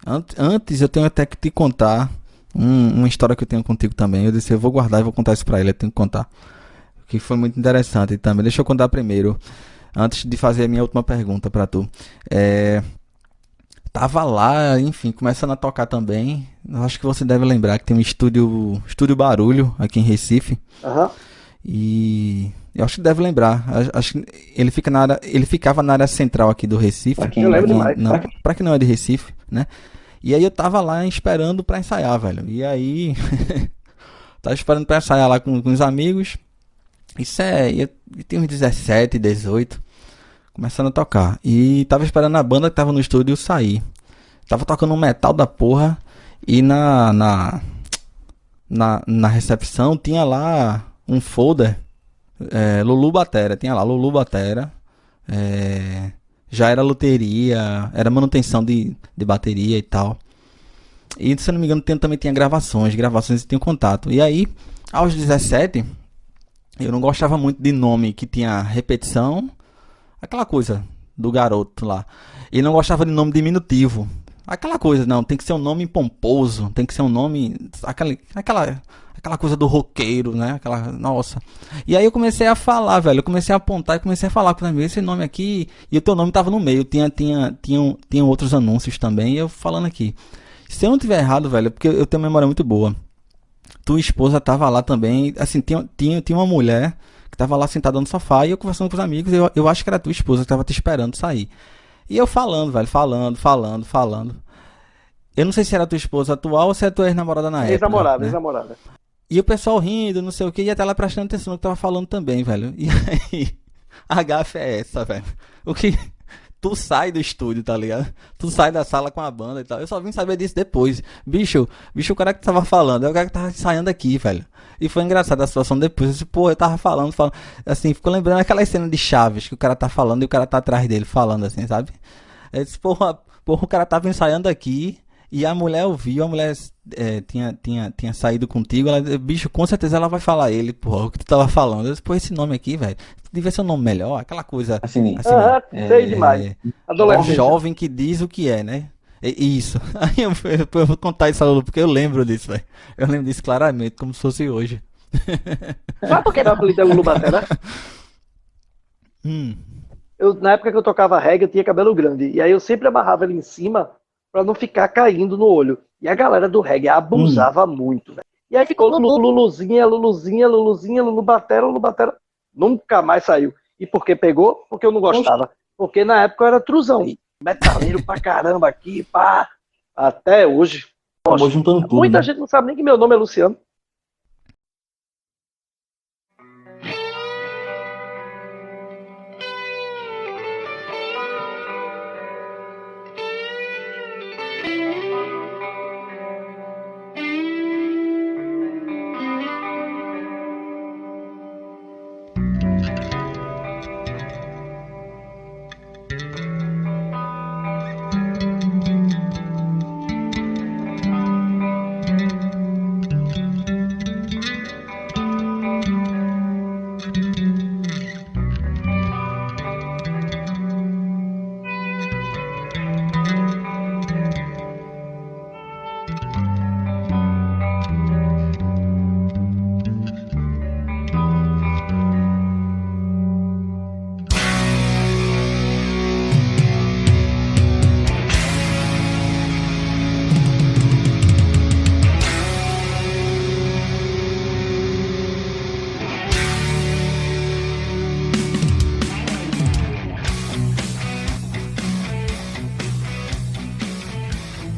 Antes eu tenho até que te contar uma história que eu tenho contigo também. Eu disse, eu vou guardar e vou contar isso pra ele, eu tenho que contar. Que foi muito interessante também. Deixa eu contar primeiro, antes de fazer a minha última pergunta pra tu. Tava lá, enfim, começando a tocar também. Eu acho que você deve lembrar que tem um estúdio Barulho aqui em Recife. Aham. E eu acho que deve lembrar. Acho que ele ficava na área central aqui do Recife. Eu lembro demais. Pra quem não é de Recife, né? E aí eu tava lá esperando pra ensaiar, velho. E aí tava esperando pra ensaiar lá com os amigos. Eu tinha uns 17, 18, começando a tocar. E tava esperando a banda que tava no estúdio sair. Tava tocando um metal da porra. E na recepção tinha lá um folder, Lulu Batera. Tinha lá Lulu Batera. Já era loteria, era manutenção de bateria e tal. E se eu não me engano também tinha gravações e tinha contato. E aí, aos 17, eu não gostava muito de nome que tinha repetição, aquela coisa do garoto lá. E não gostava de nome diminutivo, aquela coisa, não, tem que ser um nome pomposo, tem que ser um nome, aquela coisa do roqueiro, né? Nossa. E aí eu comecei a falar, velho, eu comecei a apontar e comecei a falar com esse nome aqui, e o teu nome tava no meio, tinha outros anúncios também, e eu falando aqui. Se eu não tiver errado, velho, porque eu tenho uma memória muito boa. Tua esposa tava lá também, assim, tinha uma mulher que tava lá sentada no sofá e eu conversando com os amigos, eu acho que era tua esposa que tava te esperando sair. E eu falando, velho, falando. Eu não sei se era tua esposa atual ou se era tua ex-namorada na época. Ex-namorada, né? ex-namorada. E o pessoal rindo, não sei o que, e até lá prestando atenção no que tava falando também, velho. E aí, a gafe é essa, velho. O que... Tu sai do estúdio, tá ligado? Tu sai da sala com a banda e tal. Eu só vim saber disso depois. Bicho, o cara que tava falando, é o cara que tava ensaiando aqui, velho. E foi engraçado a situação depois. Eu disse, pô, eu tava falando. Assim, ficou lembrando aquela cena de Chaves, que o cara tá falando e o cara tá atrás dele falando assim, sabe? Eu disse, porra, o cara tava ensaiando aqui. E a mulher ouviu, a mulher tinha saído contigo, ela, bicho, com certeza ela vai falar ele, porra, o que tu tava falando. Eu disse, pô, esse nome aqui, velho, devia ser um nome melhor, aquela coisa Assim, sei demais. Adolescente. jovem que diz o que é, né? Isso. Aí eu vou contar isso a Lulu, porque eu lembro disso, velho. Eu lembro disso claramente, como se fosse hoje. Sabe por que era apelido é Lulu Batera? Na época que eu tocava reggae, eu tinha cabelo grande. E aí eu sempre amarrava ele em cima pra não ficar caindo no olho. E a galera do reggae abusava muito, velho. E aí ficou Luluzinha, Lulu Batera. Nunca mais saiu. E por que pegou? Porque eu não gostava. Porque na época eu era truzão. Metaleiro pra caramba aqui, pá. Até hoje. Acabou juntando tudo, Muita né? gente não sabe nem que meu nome é Luciano.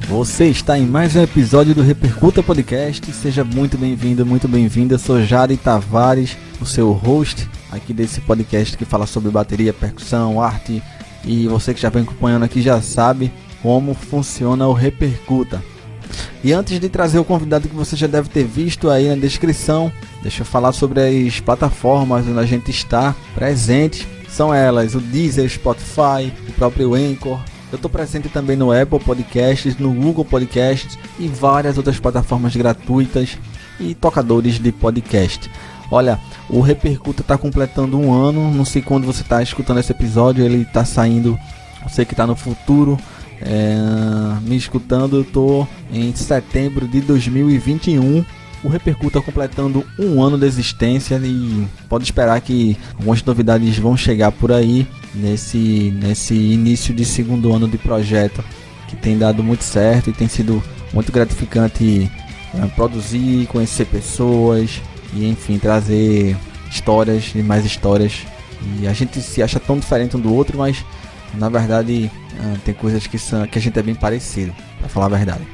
Você está em mais um episódio do Repercuta Podcast. Seja muito bem-vindo, muito bem-vinda. Eu sou Jari Tavares, o seu host aqui desse podcast que fala sobre bateria, percussão, arte. E você que já vem acompanhando aqui já sabe como funciona o Repercuta. E antes de trazer o convidado que você já deve ter visto aí na descrição, deixa eu falar sobre as plataformas onde a gente está presente. São elas, o Deezer, Spotify, o próprio Anchor. Eu estou presente também no Apple Podcasts, no Google Podcasts e várias outras plataformas gratuitas e tocadores de podcast. Olha, o Repercuta está completando um ano, não sei quando você está escutando esse episódio, ele está saindo, você que está no futuro, me escutando. Eu tô em setembro de 2021. O Repercuta completando 1 ano de existência e pode esperar que algumas novidades vão chegar por aí nesse início de 2º ano de projeto, que tem dado muito certo e tem sido muito gratificante produzir, conhecer pessoas e enfim, trazer histórias e mais histórias. E a gente se acha tão diferente um do outro, mas na verdade tem coisas que a gente é bem parecido, pra falar a verdade.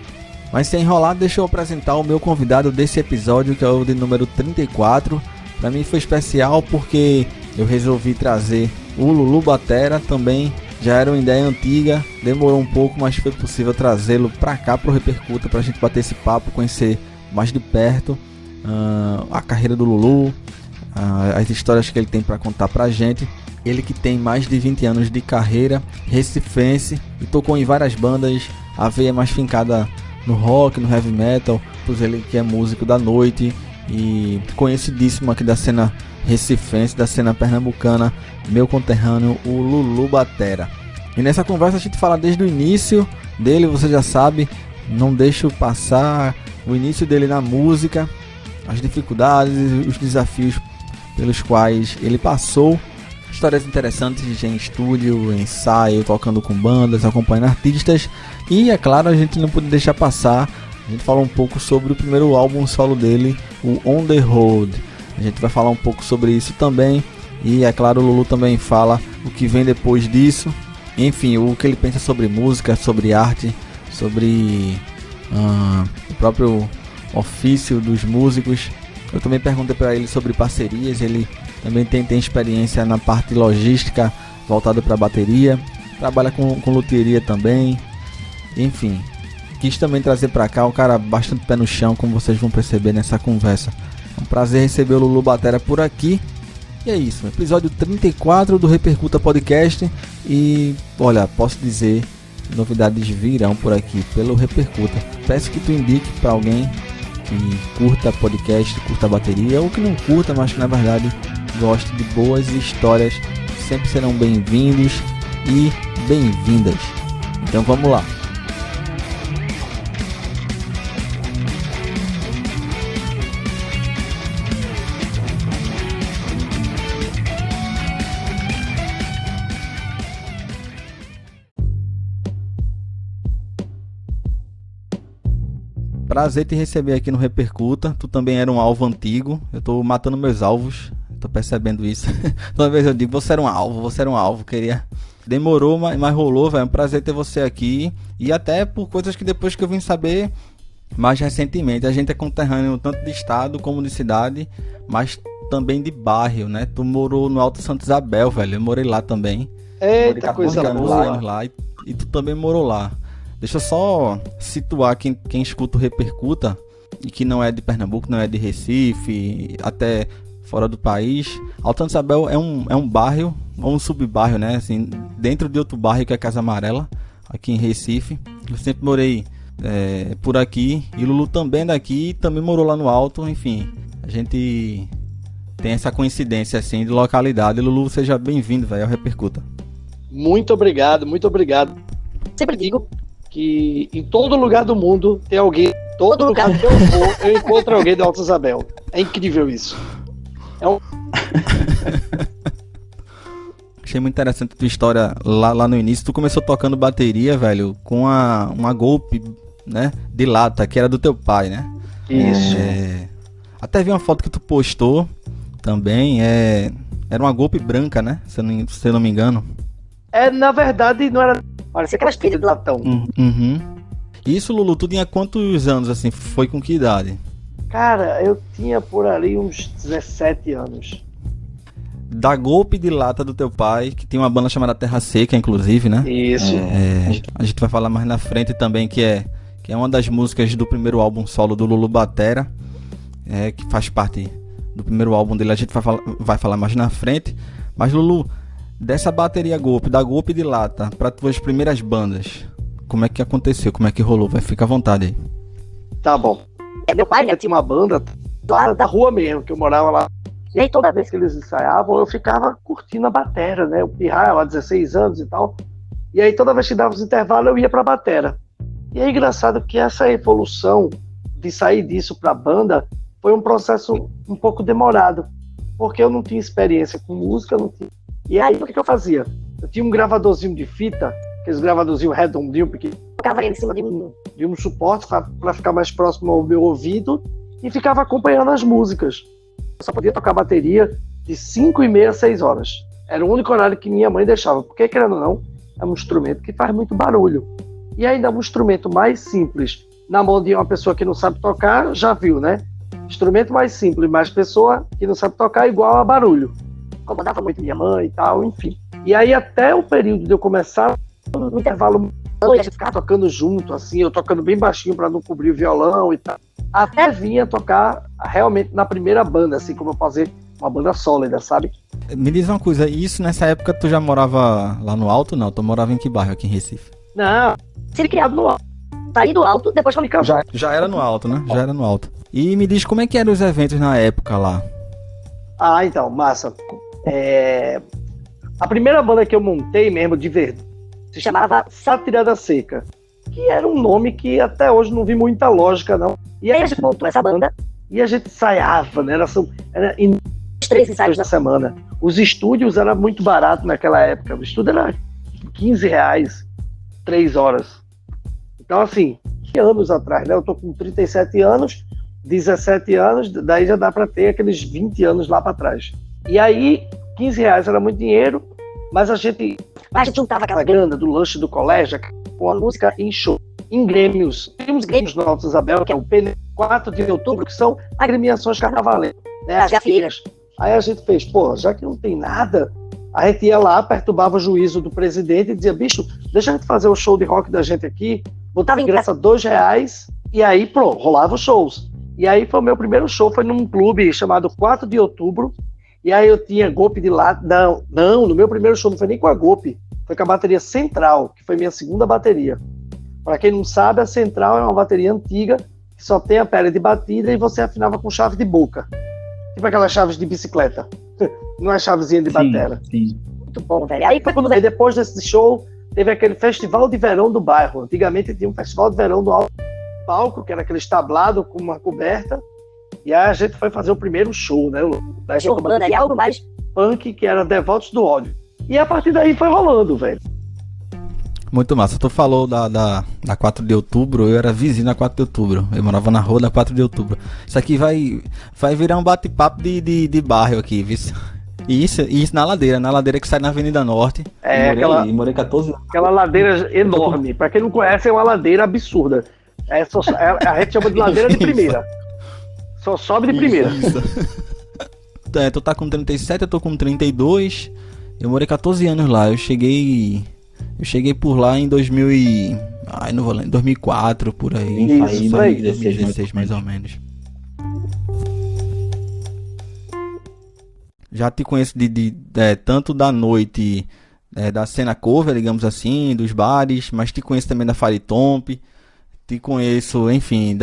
Mas sem enrolar, deixa eu apresentar o meu convidado desse episódio, que é o de número 34. Para mim foi especial porque eu resolvi trazer o Lulu Batera. Também já era uma ideia antiga, demorou um pouco, mas foi possível trazê-lo para cá, pro Repercuta, pra gente bater esse papo, conhecer mais de perto a carreira do Lulu, as histórias que ele tem para contar pra gente. Ele que tem mais de 20 anos de carreira, recifense, e tocou em várias bandas, a veia mais fincada no rock, no heavy metal, pois ele que é músico da noite e conhecidíssimo aqui da cena recifense, da cena pernambucana, meu conterrâneo, o Lulu Batera. E nessa conversa a gente fala desde o início dele, você já sabe, não deixo passar o início dele na música, as dificuldades, os desafios pelos quais ele passou, histórias interessantes em estúdio, ensaio, tocando com bandas, acompanhando artistas. E é claro, a gente não pode deixar passar, a gente fala um pouco sobre o primeiro álbum solo dele, o On The Road. A gente vai falar um pouco sobre isso também. E é claro, o Lulu também fala o que vem depois disso. Enfim, o que ele pensa sobre música, sobre arte, sobre o próprio ofício dos músicos. Eu também perguntei para ele sobre parcerias. Ele também tem experiência na parte logística voltada para bateria, trabalha com luthieria também. Enfim, quis também trazer para cá um cara bastante pé no chão, como vocês vão perceber nessa conversa. É um prazer receber o Lulu Batera por aqui. E é isso, episódio 34 do Repercuta Podcast. E olha, posso dizer, novidades virão por aqui pelo Repercuta. Peço que tu indique para alguém que curta podcast, curta bateria, ou que não curta, mas que na verdade goste de boas histórias. Sempre serão bem-vindos e bem-vindas. Então vamos lá. Prazer te receber aqui no Repercuta. Tu também era um alvo antigo. Eu tô matando meus alvos. Tô percebendo isso. Toda vez eu digo, você era um alvo. Queria. Demorou, mas rolou, velho. É um prazer ter você aqui. E até por coisas que depois que eu vim saber mais recentemente. A gente é conterrâneo tanto de estado como de cidade, mas também de bairro, né? Tu morou no Alto Santa Isabel, velho. Eu morei lá também. Eita, coisa boa. Lá, e tu também morou lá. Deixa eu só situar quem escuta o Repercuta e que não é de Pernambuco, não é de Recife, até fora do país. Alto Santa Isabel é um bairro, ou um subbairro, né? Assim, dentro de outro bairro que é Casa Amarela, aqui em Recife. Eu sempre morei por aqui, e Lulu também é daqui, também morou lá no Alto. Enfim, a gente tem essa coincidência assim de localidade. Lulu, seja bem-vindo, velho, ao Repercuta. Muito obrigado, muito obrigado. Sempre digo que em todo lugar do mundo tem alguém, todo lugar que eu vou, eu encontro alguém do Alto Isabel. É incrível isso. Achei muito interessante a tua história lá no início. Tu começou tocando bateria, velho, com uma Golpe, né, de lata, que era do teu pai, né? Isso. Até vi uma foto que tu postou também, era uma Golpe branca, né? Se eu não me engano. Na verdade, não era. Parecia aquelas pilhas de latão. Uhum. Isso, Lulu, tu tinha quantos anos, assim? Foi com que idade? Cara, eu tinha por ali uns 17 anos. Da Golpe de lata do teu pai, que tem uma banda chamada Terra Seca, inclusive, né? Isso. A gente vai falar mais na frente também, que é uma das músicas do primeiro álbum solo do Lulu Batera, que faz parte do primeiro álbum dele. A gente vai falar mais na frente. Mas, Lulu, dessa bateria Golpe, da Golpe de lata, para tuas primeiras bandas, como é que aconteceu? Como é que rolou? Vai ficar à vontade aí. Tá bom. Meu pai tinha uma banda lá da rua mesmo, que eu morava lá. E aí toda vez que eles ensaiavam, eu ficava curtindo a bateria, né? Eu pirrava lá 16 anos e tal. E aí toda vez que dava os intervalos eu ia pra batera. E é engraçado que essa evolução de sair disso pra banda foi um processo um pouco demorado, porque eu não tinha experiência com música, não tinha. E aí o que eu fazia? Eu tinha um gravadorzinho de fita, aqueles gravadorzinhos redondinhos, porque ficava em cima de um suporte para ficar mais próximo ao meu ouvido e ficava acompanhando as músicas. Eu só podia tocar bateria de 5h30 a 6 horas. Era o único horário que minha mãe deixava, porque, querendo ou não, é um instrumento que faz muito barulho. E ainda é um instrumento mais simples, na mão de uma pessoa que não sabe tocar, já viu, né? Instrumento mais simples, mas pessoa que não sabe tocar igual a barulho. Incomodava muito minha mãe e tal, enfim. E aí até o período de eu começar, no intervalo, a gente ficava tocando junto, assim, eu tocando bem baixinho para não cobrir o violão e tal. Até vinha tocar realmente na primeira banda, assim, como eu fazer uma banda sólida, sabe? Me diz uma coisa, isso nessa época tu já morava lá no Alto? Não, tu morava em que bairro aqui em Recife? Não, ser criado no Alto. Saí do Alto, depois que eu me casei. Já era no Alto, né? Já era no Alto. E me diz como é que eram os eventos na época lá? Ah, então, massa. A primeira banda que eu montei mesmo, de verdade, se chamava Sátira Seca, que era um nome que até hoje não vi muita lógica, não. E aí a gente montou essa banda e a gente ensaiava, né? Era em 3 ensaios na semana. Os estúdios eram muito baratos naquela época. O estúdio era R$15, 3 horas. Então, assim, que anos atrás, né? Eu tô com 37 anos, 17 anos, daí já dá para ter aqueles 20 anos lá para trás. E aí, R$15 era muito dinheiro, mas a gente juntava aquela grana do lanche do colégio com a música em show, em grêmios. Tem uns grêmios no Alto Isabel, que é o P4 de outubro, que são agremiações carnavaleiras, né? As gafieiras. Aí a gente fez, pô, já que não tem nada, a gente ia lá, perturbava o juízo do presidente e dizia, bicho, deixa a gente fazer o show de rock da gente aqui, botava ingresso a R$2, e aí, pronto, rolava os shows. E aí foi o meu primeiro show, foi num clube chamado 4 de outubro, e aí eu tinha golpe de lado, não, no meu primeiro show não foi nem com a golpe, foi com a bateria Central, que foi minha segunda bateria. Para quem não sabe, a Central é uma bateria antiga, que só tem a pele de batida e você afinava com chave de boca. Tipo aquelas chaves de bicicleta. Não é chavezinha de batera. Sim. Muito bom, velho. Aí depois desse show, teve aquele festival de verão do bairro. Antigamente tinha um festival de verão do alto palco, que era aquele tablado com uma coberta. E aí a gente foi fazer o primeiro show, né? Da urbana, e algo mais punk, que era Devotos do Ódio. E a partir daí foi rolando, velho. Muito massa. Tu falou da 4 de outubro, eu era vizinho da 4 de outubro. Eu morava na rua da 4 de outubro. Isso aqui vai virar um bate-papo de bairro aqui, viu? E isso na ladeira que sai na Avenida Norte. Morei 14 anos. Aquela ladeira enorme. Pra quem não conhece, é uma ladeira absurda. A gente chama de ladeira de primeira. Só sobe de primeira. Isso. Tu tá com 37, eu tô com 32. Eu morei 14 anos lá. Eu cheguei por lá em 2004, por aí. Isso aí. 2016 mais ou menos. Já te conheço tanto da noite, da cena cover, digamos assim, dos bares, mas te conheço também da Faritomp. Te conheço, enfim,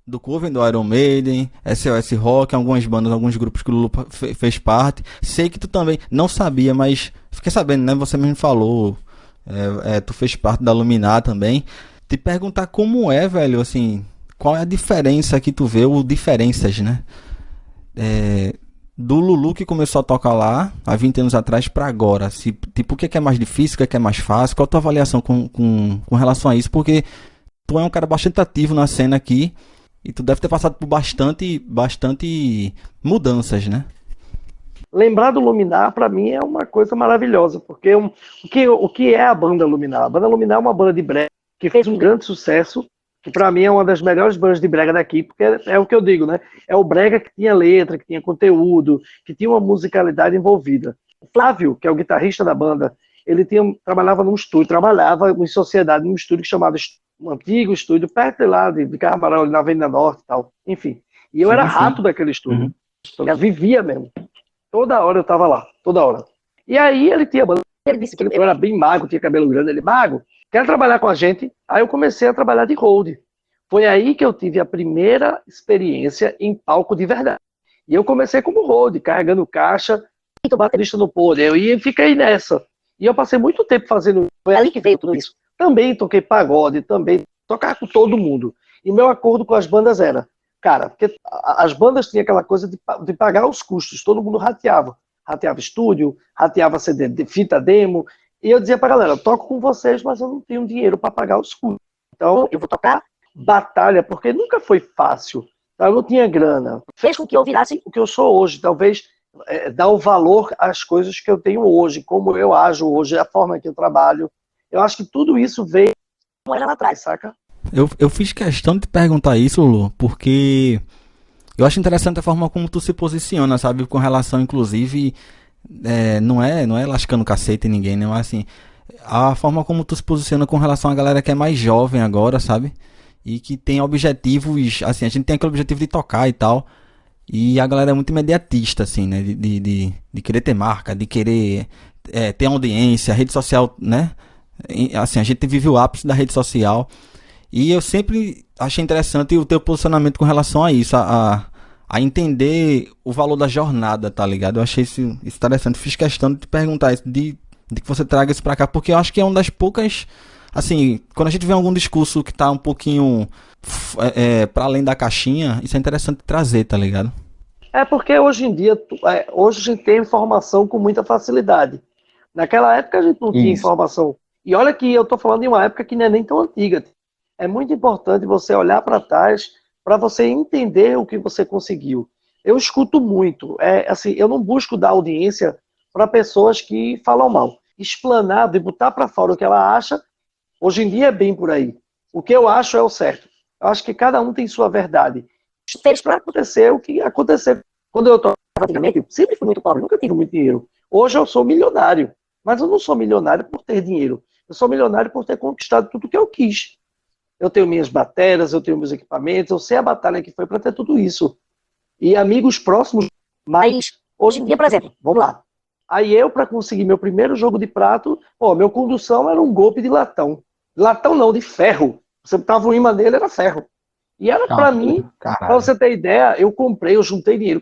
do cover do Iron Maiden, SOS Rock, algumas bandas, alguns grupos que o Lulu fez parte. Sei que tu também não sabia, mas fiquei sabendo, né? Você mesmo falou, tu fez parte da Luminar também. Te perguntar como é, velho, assim, qual é a diferença que tu vê, ou diferenças, né? Do Lulu que começou a tocar lá há 20 anos atrás pra agora. Tipo, o que é mais difícil, o que é mais fácil? Qual a tua avaliação com relação a isso? Porque tu é um cara bastante ativo na cena aqui. E tu deve ter passado por bastante mudanças, né? Lembrar do Luminar, pra mim, é uma coisa maravilhosa, porque o que é a banda Luminar? A banda Luminar é uma banda de brega que fez um grande sucesso, que pra mim é uma das melhores bandas de brega daqui, porque é o que eu digo, né? É o brega que tinha letra, que tinha conteúdo, que tinha uma musicalidade envolvida. O Flávio, que é o guitarrista da banda, ele trabalhava em sociedade, num estúdio chamado um antigo estúdio, perto de lá, de Carnaval, na Avenida Norte e tal. Enfim. E eu era rato daquele estúdio. Eu vivia mesmo. Toda hora eu tava lá. Toda hora. E aí ele tinha banda. Ele disse que eu era bem magro, tinha cabelo grande. Ele, mago, quer trabalhar com a gente? Aí eu comecei a trabalhar de hold. Foi aí que eu tive a primeira experiência em palco de verdade. E eu comecei como hold, carregando caixa, baterista no poder. E fiquei nessa. E eu passei muito tempo fazendo isso. Foi ali que veio tudo isso. Também toquei pagode, também tocava com todo mundo. E meu acordo com as bandas era, cara, porque as bandas tinham aquela coisa de pagar os custos, todo mundo rateava. Rateava estúdio, rateava CD, fita demo. E eu dizia pra galera, toco com vocês, mas eu não tenho dinheiro para pagar os custos. Então eu vou tocar batalha, porque nunca foi fácil. Eu não tinha grana. Fez com que eu virasse o que eu sou hoje. Talvez dar o valor às coisas que eu tenho hoje, como eu ajo hoje, a forma que eu trabalho. Eu acho que tudo isso veio como era lá atrás, saca? Eu fiz questão de te perguntar isso, Lulu, porque eu acho interessante a forma como tu se posiciona, sabe? Com relação, inclusive, não é lascando cacete em ninguém, né? Mas assim, a forma como tu se posiciona com relação à galera que é mais jovem agora, sabe? E que tem objetivos, assim, a gente tem aquele objetivo de tocar e tal. E a galera é muito imediatista, assim, né? De querer ter marca, de querer ter audiência, rede social, né? Assim, a gente vive o ápice da rede social. E eu sempre achei interessante o teu posicionamento com relação a isso, a entender o valor da jornada, tá ligado? Eu achei isso interessante. Fiz questão de te perguntar isso, de que você traga isso pra cá, porque eu acho que é uma das poucas. Assim, quando a gente vê algum discurso que tá um pouquinho para além da caixinha, isso é interessante trazer, tá ligado? É porque hoje em dia, hoje a gente tem informação com muita facilidade. Naquela época a gente não tinha informação. E olha que eu tô falando de uma época que não é nem tão antiga. É muito importante você olhar para trás para você entender o que você conseguiu. Eu escuto muito. Assim, eu não busco dar audiência para pessoas que falam mal. Explanar, de botar para fora o que ela acha, hoje em dia é bem por aí. O que eu acho é o certo. Eu acho que cada um tem sua verdade. Fez para acontecer o que aconteceu. Quando eu tocava antigamente, eu sempre fui muito pobre, nunca tive muito dinheiro. Hoje eu sou milionário, mas eu não sou milionário por ter dinheiro. Eu sou milionário por ter conquistado tudo que eu quis. Eu tenho minhas baterias, eu tenho meus equipamentos, eu sei a batalha que foi para ter tudo isso. E amigos próximos, mas hoje em dia, por exemplo, vamos lá. Aí eu, para conseguir meu primeiro jogo de prato, meu condução era um golpe de latão. Latão não, de ferro. Você botava o imã nele, era ferro. E era para mim, para você ter ideia, eu juntei dinheiro.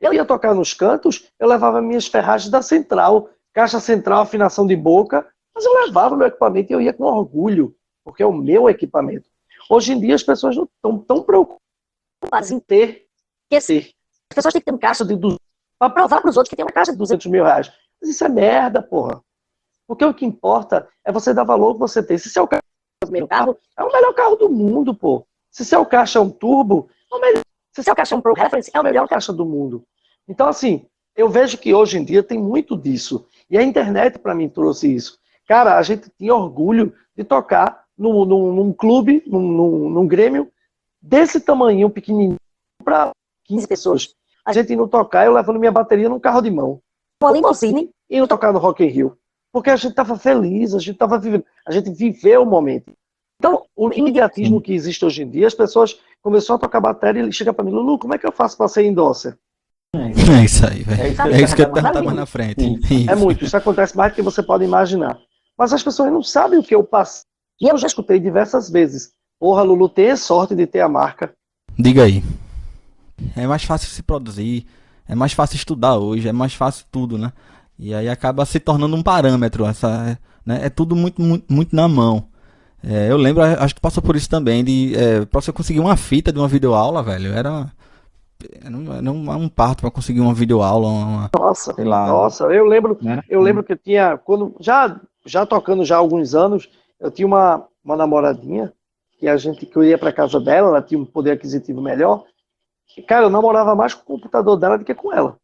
Eu ia tocar nos cantos, eu levava minhas ferragens da central, caixa central, afinação de boca, mas eu levava meu equipamento e eu ia com orgulho, porque é o meu equipamento. Hoje em dia as pessoas não estão tão preocupadas em ter que ser. As pessoas têm que ter uma caixa de 200 para provar para os outros que tem uma caixa de 200 mil reais. Mas isso é merda, porra. Porque o que importa é você dar valor que você tem. Se seu carro é o primeiro carro, é o melhor carro do mundo, pô. Se seu caixa é um turbo, é o melhor. Se seu caixa é um Pro Reference, é o melhor caixa do mundo. Então, assim, eu vejo que hoje em dia tem muito disso. E a internet, para mim, trouxe isso. Cara, a gente tinha orgulho de tocar num clube, num Grêmio, desse tamanho, pequenininho, para 15 pessoas. A gente indo tocar, eu levando minha bateria num carro de mão. No Limousine, indo tocar no Rock in Rio. Porque a gente estava feliz, a gente estava vivendo, a gente viveu o momento. Então, o imediatismo que existe hoje em dia, as pessoas começaram a tocar bateria e ele chega para mim, Lulu, como é que eu faço para ser endorser? É isso aí, velho. É isso que eu ia perguntar mais na frente. É muito, isso acontece mais do que você pode imaginar. Mas as pessoas não sabem o que eu passei. E eu já escutei diversas vezes. Porra, Lulu, tem sorte de ter a marca. Diga aí. É mais fácil se produzir, é mais fácil estudar hoje, é mais fácil tudo, né? E aí acaba se tornando um parâmetro, né? É tudo muito, muito, muito na mão. Eu lembro, acho que passou por isso também, pra você conseguir uma fita de uma videoaula, velho, era um parto pra conseguir uma videoaula. Nossa, sei lá, nossa, eu lembro que eu tinha, quando já tocando já há alguns anos, eu tinha uma namoradinha, que eu ia pra casa dela, ela tinha um poder aquisitivo melhor, e, cara, eu namorava mais com o computador dela do que com ela.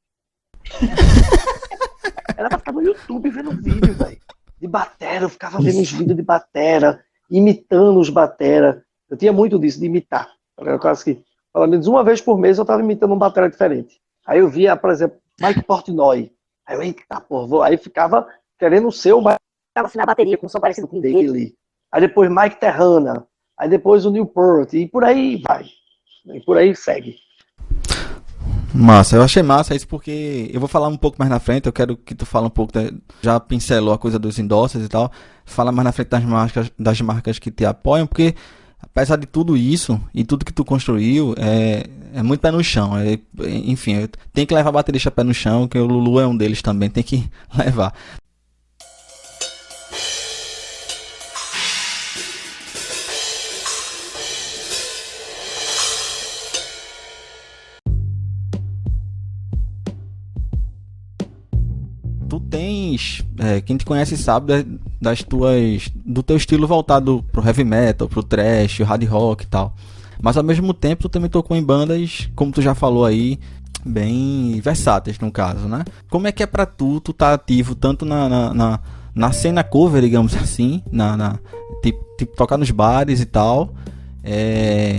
Ela pra ficar no YouTube vendo vídeo, velho, de batera, eu ficava vendo os vídeos de batera, imitando os batera. Eu tinha muito disso, de imitar. Eu quase que, pelo menos uma vez por mês, eu estava imitando um batera diferente. Aí eu via, por exemplo, Mike Portnoy. Aí eu, eita, porra, aí ficava querendo ser o Mike. Ficava assim na bateria, com um som parecido com dele. Aí depois Mike Terrana. Aí depois o Newport. E por aí vai. E por aí segue. Massa, eu achei massa isso porque eu vou falar um pouco mais na frente, eu quero que tu fale um pouco, já pincelou a coisa dos endorsers e tal, fala mais na frente das marcas que te apoiam, porque apesar de tudo isso e tudo que tu construiu, é muito pé no chão, enfim, tem que levar baterista pé no chão, que o Lulu é um deles também, tem que levar. tens, quem te conhece sabe do teu estilo voltado pro heavy metal, pro thrash, o hard rock e tal. Mas ao mesmo tempo tu também tocou em bandas, como tu já falou aí, bem versáteis no caso, né? Como é que é pra tu tá ativo tanto na cena cover, digamos assim, tipo tocar nos bares e tal,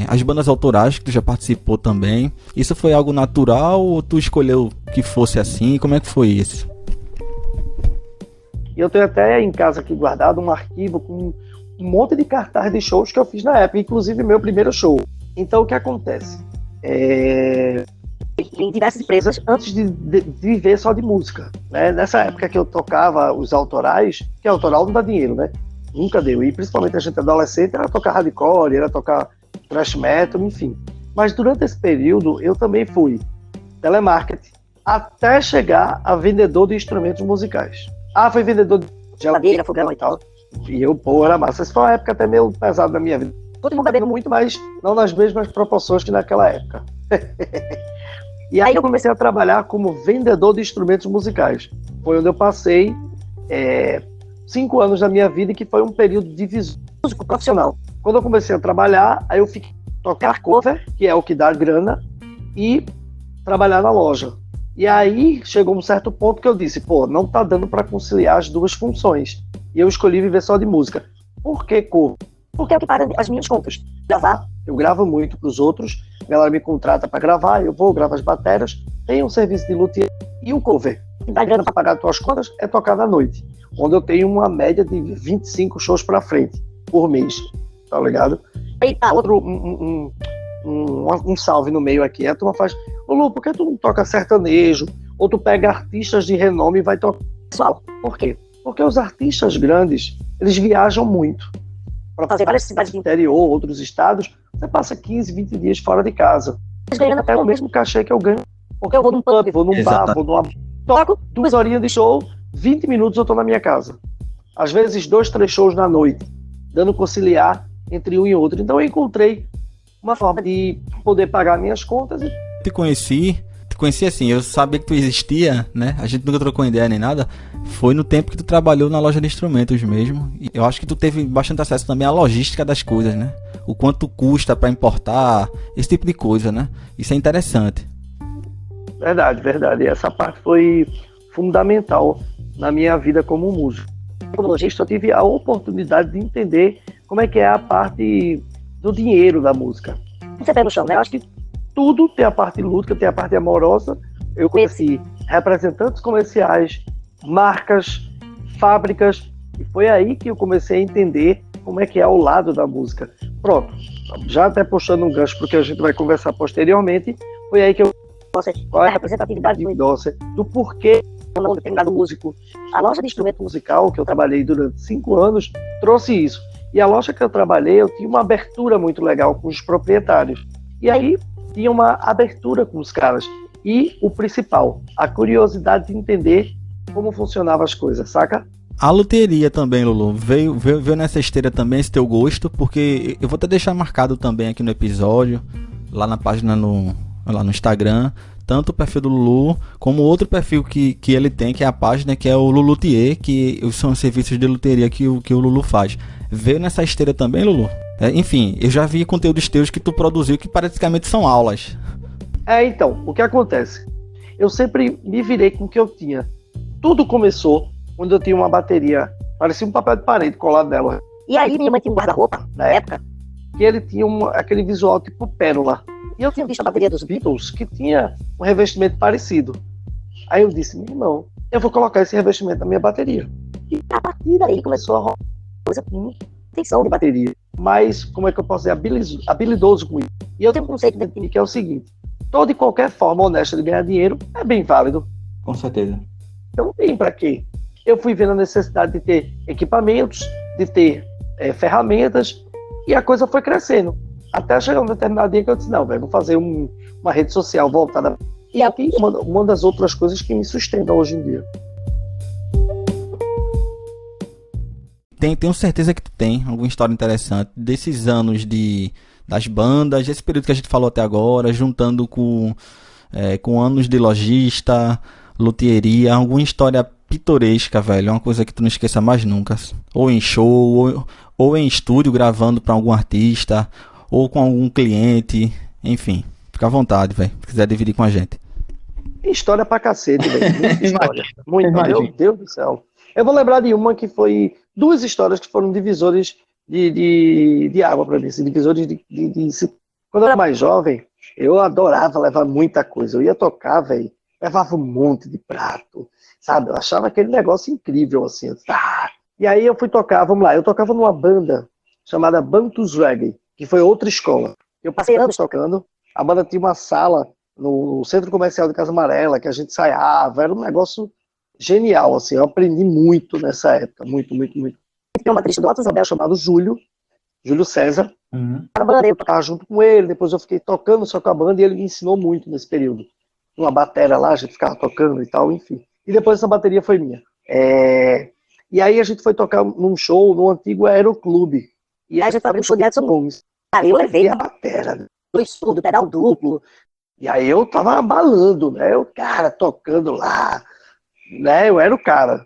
as bandas autorais que tu já participou também, isso foi algo natural ou tu escolheu que fosse assim? Como é que foi isso? E eu tenho até em casa aqui guardado um arquivo com um monte de cartaz de shows que eu fiz na época, inclusive meu primeiro show. Então o que acontece? Em diversas empresas antes de viver só de música, né? Nessa época que eu tocava os autorais, que autoral não dá dinheiro, né? Nunca deu, e principalmente a gente adolescente era tocar hardcore, era tocar thrash metal, enfim. Mas durante esse período eu também fui telemarketing, até chegar a vendedor de instrumentos musicais. Foi vendedor de geladeira, fogão e tal. E eu, era massa. Essa foi uma época até meio pesada na minha vida. Todo mundo bebendo muito, mas não nas mesmas proporções que naquela época. E aí eu comecei a trabalhar como vendedor de instrumentos musicais. Foi onde eu passei 5 anos da minha vida, que foi um período de músico profissional. Quando eu comecei a trabalhar, aí eu fiquei tocar cover, que é o que dá grana, e trabalhar na loja. E aí chegou um certo ponto que eu disse, não tá dando para conciliar as duas funções. E eu escolhi viver só de música. Por que cover? Porque é o que paga as minhas contas. Gravar, eu gravo muito para os outros, a galera me contrata para gravar, eu vou, gravo as baterias, tenho um serviço de luthier e o cover. O que dá grana para pagar as tuas contas é tocar na noite, onde eu tenho uma média de 25 shows para frente por mês, tá ligado? Aí tá outro, um salve no meio aqui, a turma faz, Lulu, por que tu não toca sertanejo? Ou tu pega artistas de renome e vai tocar? Pessoal, por quê? Porque os artistas grandes, eles viajam muito. Para fazer várias cidades do interior, outros estados, você passa 15, 20 dias fora de casa. Eles ganham até o mesmo cachê que eu ganho. Porque eu vou num pub, vou num bar, vou numa... Toco 2 horinhas de show, 20 minutos eu tô na minha casa. Às vezes 2, 3 shows na noite, dando conciliar entre um e outro. Então eu encontrei uma forma de poder pagar minhas contas. Te conheci assim, eu sabia que tu existia, né? A gente nunca trocou ideia nem nada. Foi no tempo que tu trabalhou na loja de instrumentos mesmo. E eu acho que tu teve bastante acesso também à logística das coisas, né? O quanto custa para importar, esse tipo de coisa, né? Isso é interessante. Verdade. E essa parte foi fundamental na minha vida como músico. Como lojista, eu tive a oportunidade de entender como é que é a parte do dinheiro da música. Você pega no chão, né? Eu acho que tudo tem a parte lúdica, tem a parte amorosa. Eu conheci representantes comerciais, marcas, fábricas, e foi aí que eu comecei a entender como é que é o lado da música. Pronto, já até puxando um gancho porque a gente vai conversar posteriormente, foi aí que eu qual é a representatividade do porquê um determinado músico. A loja de instrumento musical que eu trabalhei durante 5 anos trouxe isso. E a loja que eu trabalhei, eu tinha uma abertura muito legal com os proprietários. E aí tinha uma abertura com os caras. E o principal, a curiosidade de entender como funcionavam as coisas, saca? A loteria também, Lulu, veio nessa esteira também esse teu gosto, porque eu vou até deixar marcado também aqui no episódio, lá na página lá no Instagram, tanto o perfil do Lulu, como outro perfil que ele tem, que é a página, que é o Lulutier, que são os serviços de loteria que o Lulu faz. Veio nessa esteira também, Lulu? Enfim, eu já vi conteúdos teus que tu produziu que praticamente são aulas. Então, o que acontece? Eu sempre me virei com o que eu tinha. Tudo começou quando eu tinha uma bateria, parecia um papel de parede colado nela. E aí minha mãe tinha um guarda-roupa, na época, que ele tinha aquele visual tipo pérola. E eu tinha visto a bateria dos Beatles, que tinha um revestimento parecido. Aí eu disse, meu irmão, eu vou colocar esse revestimento na minha bateria. E a partir daí começou a rolar coisa com intenção de bateria. Mas, como é que eu posso ser habilidoso com isso? E eu tenho um conceito dentro de mim que é o seguinte, toda e qualquer forma honesta de ganhar dinheiro é bem válido. Com certeza. Então tem pra quê? Eu fui vendo a necessidade de ter equipamentos, de ter ferramentas, e a coisa foi crescendo. Até chegar um determinado dia que eu disse, não, velho, vou fazer uma rede social voltada. E aqui uma das outras coisas que me sustentam hoje em dia. Tenho certeza que tu tem alguma história interessante desses anos das bandas, esse período que a gente falou até agora, juntando com anos de lojista, luthieria, alguma história pitoresca, velho. É uma coisa que tu não esqueça mais nunca. Ou em show, ou em estúdio gravando pra algum artista, ou com algum cliente. Enfim, fica à vontade, velho. Se quiser dividir com a gente. Tem história pra cacete, velho. Muita história. Muita, meu Imagina. Deus do céu. Eu vou lembrar de uma que foi. Duas histórias que foram divisores de água pra mim. Assim, divisores Quando eu era mais jovem, eu adorava levar muita coisa. Eu ia tocar, velho. Levava um monte de prato. Sabe? Eu achava aquele negócio incrível, assim. E aí eu fui tocar, vamos lá. Eu tocava numa banda chamada Bantus Reggae, que foi outra escola. Eu passei anos tocando. A banda tinha uma sala no Centro Comercial de Casa Amarela, que a gente ensaiava, era um negócio genial, assim, eu aprendi muito nessa época, muito, muito, muito. Tem um baterista do Alto Isabel chamado Júlio César, a banda eu tocava junto com ele, depois eu fiquei tocando só com a banda e ele me ensinou muito nesse período. Uma batera lá, a gente ficava tocando e tal, enfim. E depois essa bateria foi minha. E aí a gente foi tocar num show no antigo Aeroclube, e aí a gente foi abrir um show de Edson Gomes. Aí eu levei a batera, dois surdos, pedal duplo. E aí eu tava abalando, né? Eu, cara, tocando lá, né? Eu era o cara.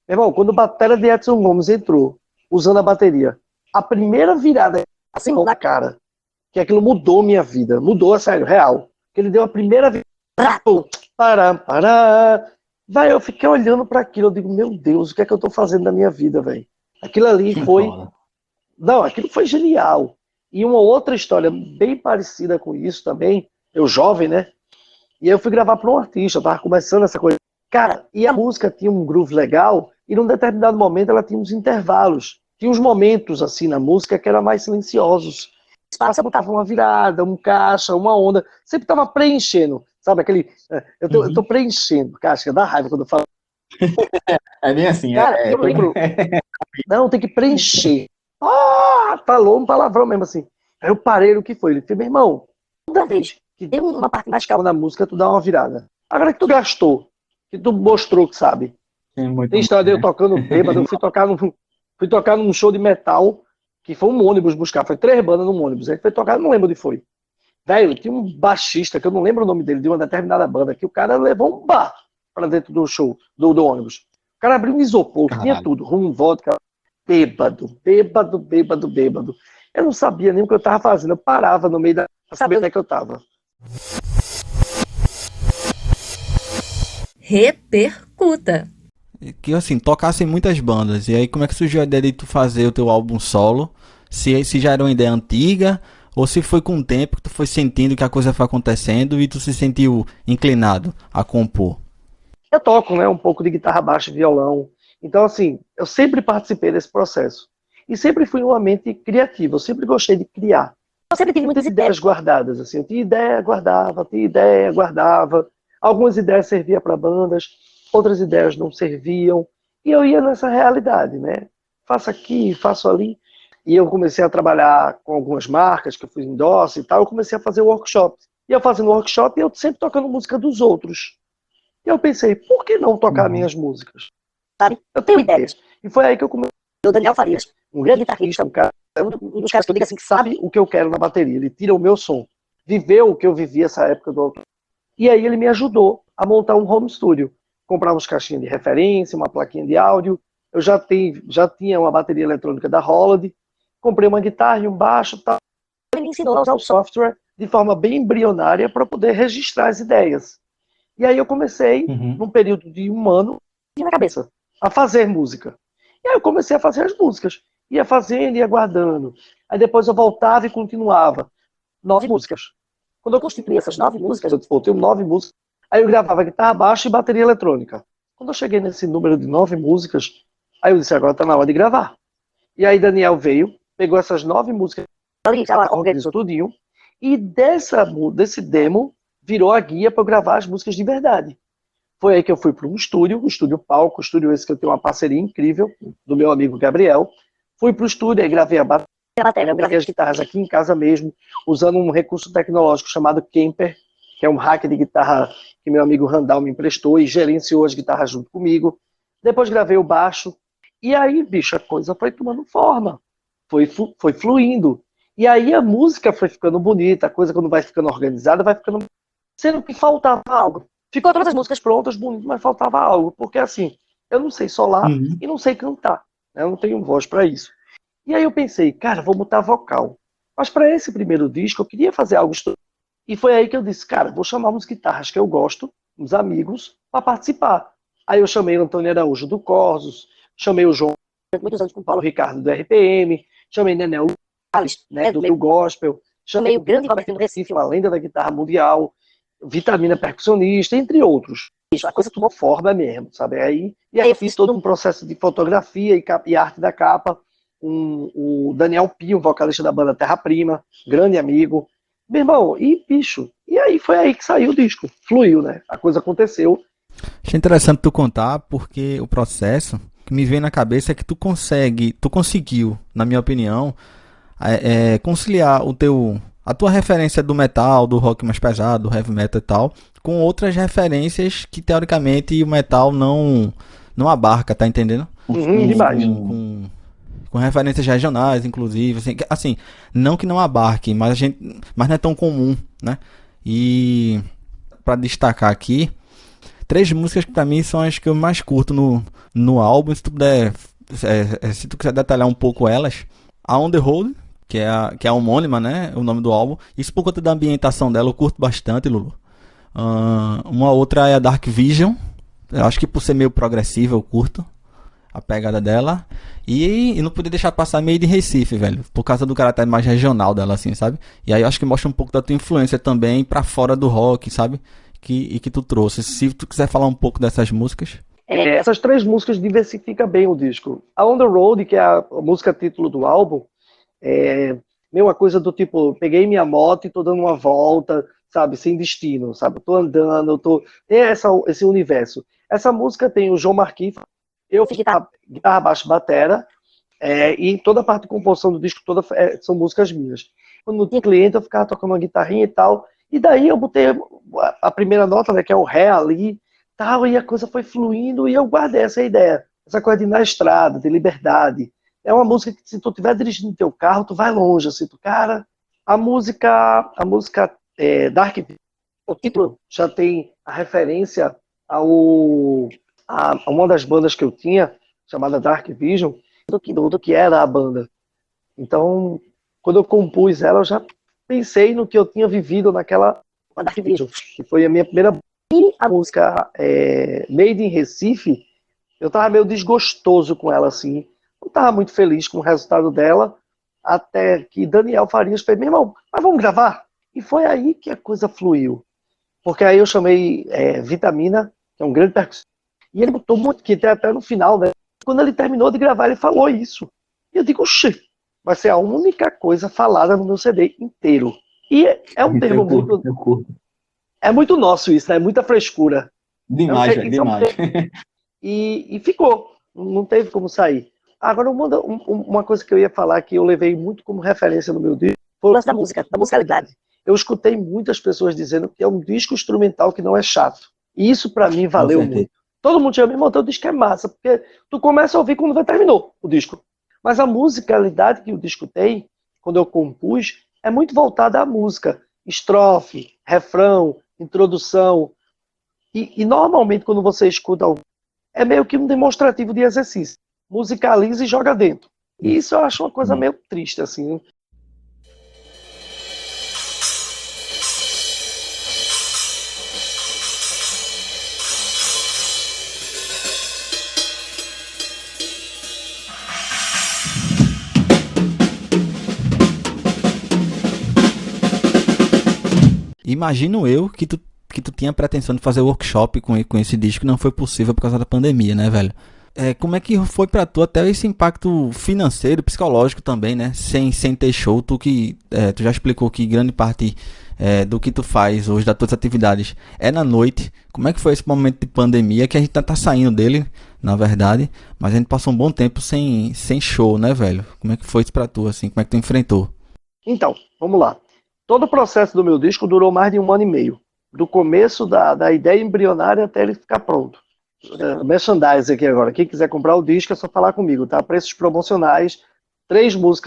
Meu irmão, quando a bateria de Edson Gomes entrou, usando a bateria, a primeira virada, assim, na cara, que aquilo mudou minha vida. Mudou, a sério, real. Que ele deu a primeira virada, pará. Vai, eu fiquei olhando para aquilo, eu digo, meu Deus, o que é que eu tô fazendo da minha vida, velho? Aquilo ali foi... Não, aquilo foi genial. E uma outra história bem parecida com isso também, eu jovem, né? E aí eu fui gravar para um artista, eu tava começando essa coisa. Cara, e a música tinha um groove legal, e num determinado momento ela tinha uns intervalos. Tinha uns momentos, assim, na música que eram mais silenciosos. Você botava uma virada, um caixa, uma onda. Sempre tava preenchendo, sabe? Aquele... Eu tô preenchendo, caixa, dá raiva quando eu falo. É bem assim, Cara, eu lembro... Não, tem que preencher. Falou um palavrão mesmo, assim. Aí eu parei no que foi. Ele disse, meu irmão, toda vez que deu uma parte mais calma na música, tu dá uma virada. Agora que tu gastou, que tu mostrou que sabe. Tem história de eu tocando bêbado, eu fui tocar num show de metal, que foi um ônibus buscar, foi 3 bandas num ônibus. Aí foi tocar, não lembro onde foi. Velho, tinha um baixista, que eu não lembro o nome dele, de uma determinada banda, que o cara levou um bar pra dentro do show, do ônibus. O cara abriu um isopor, que tinha tudo, rum, vodka, bêbado. Eu não sabia nem o que eu tava fazendo, eu parava no meio da... pra saber onde é que eu tava. Repercuta. Que assim, tocasse em muitas bandas. E aí como é que surgiu a ideia de tu fazer o teu álbum solo? Se já era uma ideia antiga, ou se foi com o tempo que tu foi sentindo que a coisa foi acontecendo e tu se sentiu inclinado a compor? Eu toco, né, um pouco de guitarra baixa e violão. Então, assim, eu sempre participei desse processo. E sempre fui uma mente criativa, eu sempre gostei de criar. Eu sempre tive muitas ideias guardadas, assim, eu tinha ideia, guardava. Algumas ideias serviam para bandas, outras ideias não serviam. E eu ia nessa realidade, né? Faço aqui, faço ali. E eu comecei a trabalhar com algumas marcas, que eu fui endorse e tal, eu comecei a fazer workshop. E eu fazendo workshop, eu sempre tocando música dos outros. E eu pensei, por que não tocar minhas músicas? Sabe? Eu tenho ideias. E foi aí que eu comecei. O Daniel Farias, um grande guitarrista, um dos caras que eu digo assim, que sabe o que eu quero na bateria. Ele tira o meu som. Viveu o que eu vivi essa época do autor. E aí ele me ajudou a montar um home studio. Comprava uns caixinhas de referência, uma plaquinha de áudio. Eu já tinha uma bateria eletrônica da Holiday. Comprei uma guitarra e um baixo. Tal. Ele me ensinou a usar o software de forma bem embrionária para poder registrar as ideias. E aí eu comecei, num período de 1 ano, na cabeça, a fazer música. E aí eu comecei a fazer as músicas. Ia fazendo, ia guardando. Aí depois eu voltava e continuava. 9 músicas. Quando eu constituí essas 9 músicas, eu disse, pô, eu tenho 9 músicas. Aí eu gravava guitarra baixa e bateria eletrônica. Quando eu cheguei nesse número de 9 músicas, aí eu disse, agora tá na hora de gravar. E aí Daniel veio, pegou essas 9 músicas, organizou tudinho, e desse demo virou a guia para eu gravar as músicas de verdade. Foi aí que eu fui para um estúdio palco, estúdio esse que eu tenho uma parceria incrível, do meu amigo Gabriel. Fui para o estúdio, aí gravei a bateria, gravei as guitarras aqui em casa mesmo, usando um recurso tecnológico chamado Kemper, que é um hack de guitarra que meu amigo Randall me emprestou e gerenciou as guitarras junto comigo. Depois gravei o baixo, e aí, bicho, a coisa foi tomando forma, foi fluindo. E aí a música foi ficando bonita, a coisa quando vai ficando organizada, vai ficando... Sendo que faltava algo. Ficou todas as músicas prontas, bonitas, mas faltava algo. Porque assim, Eu não sei solar Uhum. e não sei cantar, né? Eu não tenho voz para isso. E aí eu pensei, cara, vou botar vocal. Mas para esse primeiro disco eu queria fazer algo. E foi aí que eu disse, cara, vou chamar uns guitarras que eu gosto, uns amigos, para participar. Aí eu chamei o Antônio Araújo do Corsos, chamei o João, muitos anos com o Paulo Ricardo do RPM, chamei Nenel Salles, né, do meio gospel, chamei o grande Robertinho do Recife, uma lenda da guitarra mundial, Vitamina percussionista, entre outros. A coisa tomou forma mesmo, sabe? E aí eu fiz todo um processo de fotografia e arte da capa, o Daniel Pio, vocalista da banda Terra Prima, grande amigo. Meu irmão, e bicho, e aí foi aí que saiu o disco, fluiu, né? A coisa aconteceu. Achei interessante tu contar, porque o processo que me vem na cabeça é que tu conseguiu, na minha opinião, conciliar a tua referência do metal, do rock mais pesado, do heavy metal e tal, com outras referências que teoricamente o metal não abarca, tá entendendo? Demais. Com referências regionais, inclusive, assim, não que não abarque, mas não é tão comum, né? E para destacar aqui, três músicas que pra mim são as que eu mais curto no álbum, se tu puder, se tu quiser detalhar um pouco elas, a On The Road, que é a homônima, né, o nome do álbum, isso por conta da ambientação dela, eu curto bastante, Lulu. Uma outra é a Dark Vision, eu acho que por ser meio progressiva eu curto a pegada dela. E não podia deixar passar meio de Recife, velho. Por causa do caráter mais regional dela, assim, sabe? E aí eu acho que mostra um pouco da tua influência também pra fora do rock, sabe? Que tu trouxe. Se tu quiser falar um pouco dessas músicas. Essas três músicas diversificam bem o disco. A On The Road, que é a música título do álbum, é meio uma coisa do tipo, peguei minha moto e tô dando uma volta, sabe, sem destino, sabe? Eu tô andando, tem esse universo. Essa música tem o João Marquis, eu fiz guitarra baixo, batera, e toda a parte de composição do disco toda são músicas minhas. Quando não tinha cliente, eu ficava tocando uma guitarrinha e tal, e daí eu botei a primeira nota, né, que é o Ré ali, tal, e a coisa foi fluindo, e eu guardei essa ideia, essa coisa de ir na estrada, de liberdade. É uma música que se tu estiver dirigindo teu carro, tu vai longe, assim, cara. A música Dark, o título já tem a referência a uma das bandas que eu tinha, chamada Dark Vision, do que era a banda. Então, quando eu compus ela, eu já pensei no que eu tinha vivido naquela Dark Vision, que foi a minha primeira. E a música Made in Recife, eu tava meio desgostoso com ela, assim. Não tava muito feliz com o resultado dela, até que Daniel Farias fez, meu irmão, mas vamos gravar? E foi aí que a coisa fluiu. Porque aí eu chamei Vitamina, que é um grande percussionista, e ele botou muito, que até no final, né? Quando ele terminou de gravar, ele falou isso. E eu digo, oxi, vai ser a única coisa falada no meu CD inteiro. E é um termo muito. Eu curto. É muito nosso isso, né? É muita frescura. Demais, velho, demais. E ficou. Não teve como sair. Agora, uma coisa que eu ia falar que eu levei muito como referência no meu disco foi o lance da música, da musicalidade. Eu escutei muitas pessoas dizendo que é um disco instrumental que não é chato. E isso pra mim valeu muito. Todo mundo tinha me irmão, o disco é massa, porque tu começa a ouvir quando terminou o disco. Mas a musicalidade que o disco tem, quando eu compus, é muito voltada à música. Estrofe, refrão, introdução. E normalmente quando você escuta algo, é meio que um demonstrativo de exercício. Musicaliza e joga dentro. E isso eu acho uma coisa meio triste, assim. Imagino eu que tu tinha pretensão de fazer workshop com esse disco e não foi possível por causa da pandemia, né, velho? Como é que foi pra tu até esse impacto financeiro, psicológico também, né? Sem ter show, tu já explicou que grande parte do que tu faz hoje, das tuas atividades, é na noite. Como é que foi esse momento de pandemia, que a gente tá saindo dele, na verdade, mas a gente passou um bom tempo sem show, né, velho? Como é que foi isso pra tu, assim? Como é que tu enfrentou? Então, vamos lá. Todo o processo do meu disco durou mais de 1 ano e meio. Do começo da ideia embrionária até ele ficar pronto. Merchandise aqui agora. Quem quiser comprar o disco é só falar comigo, tá? Preços promocionais.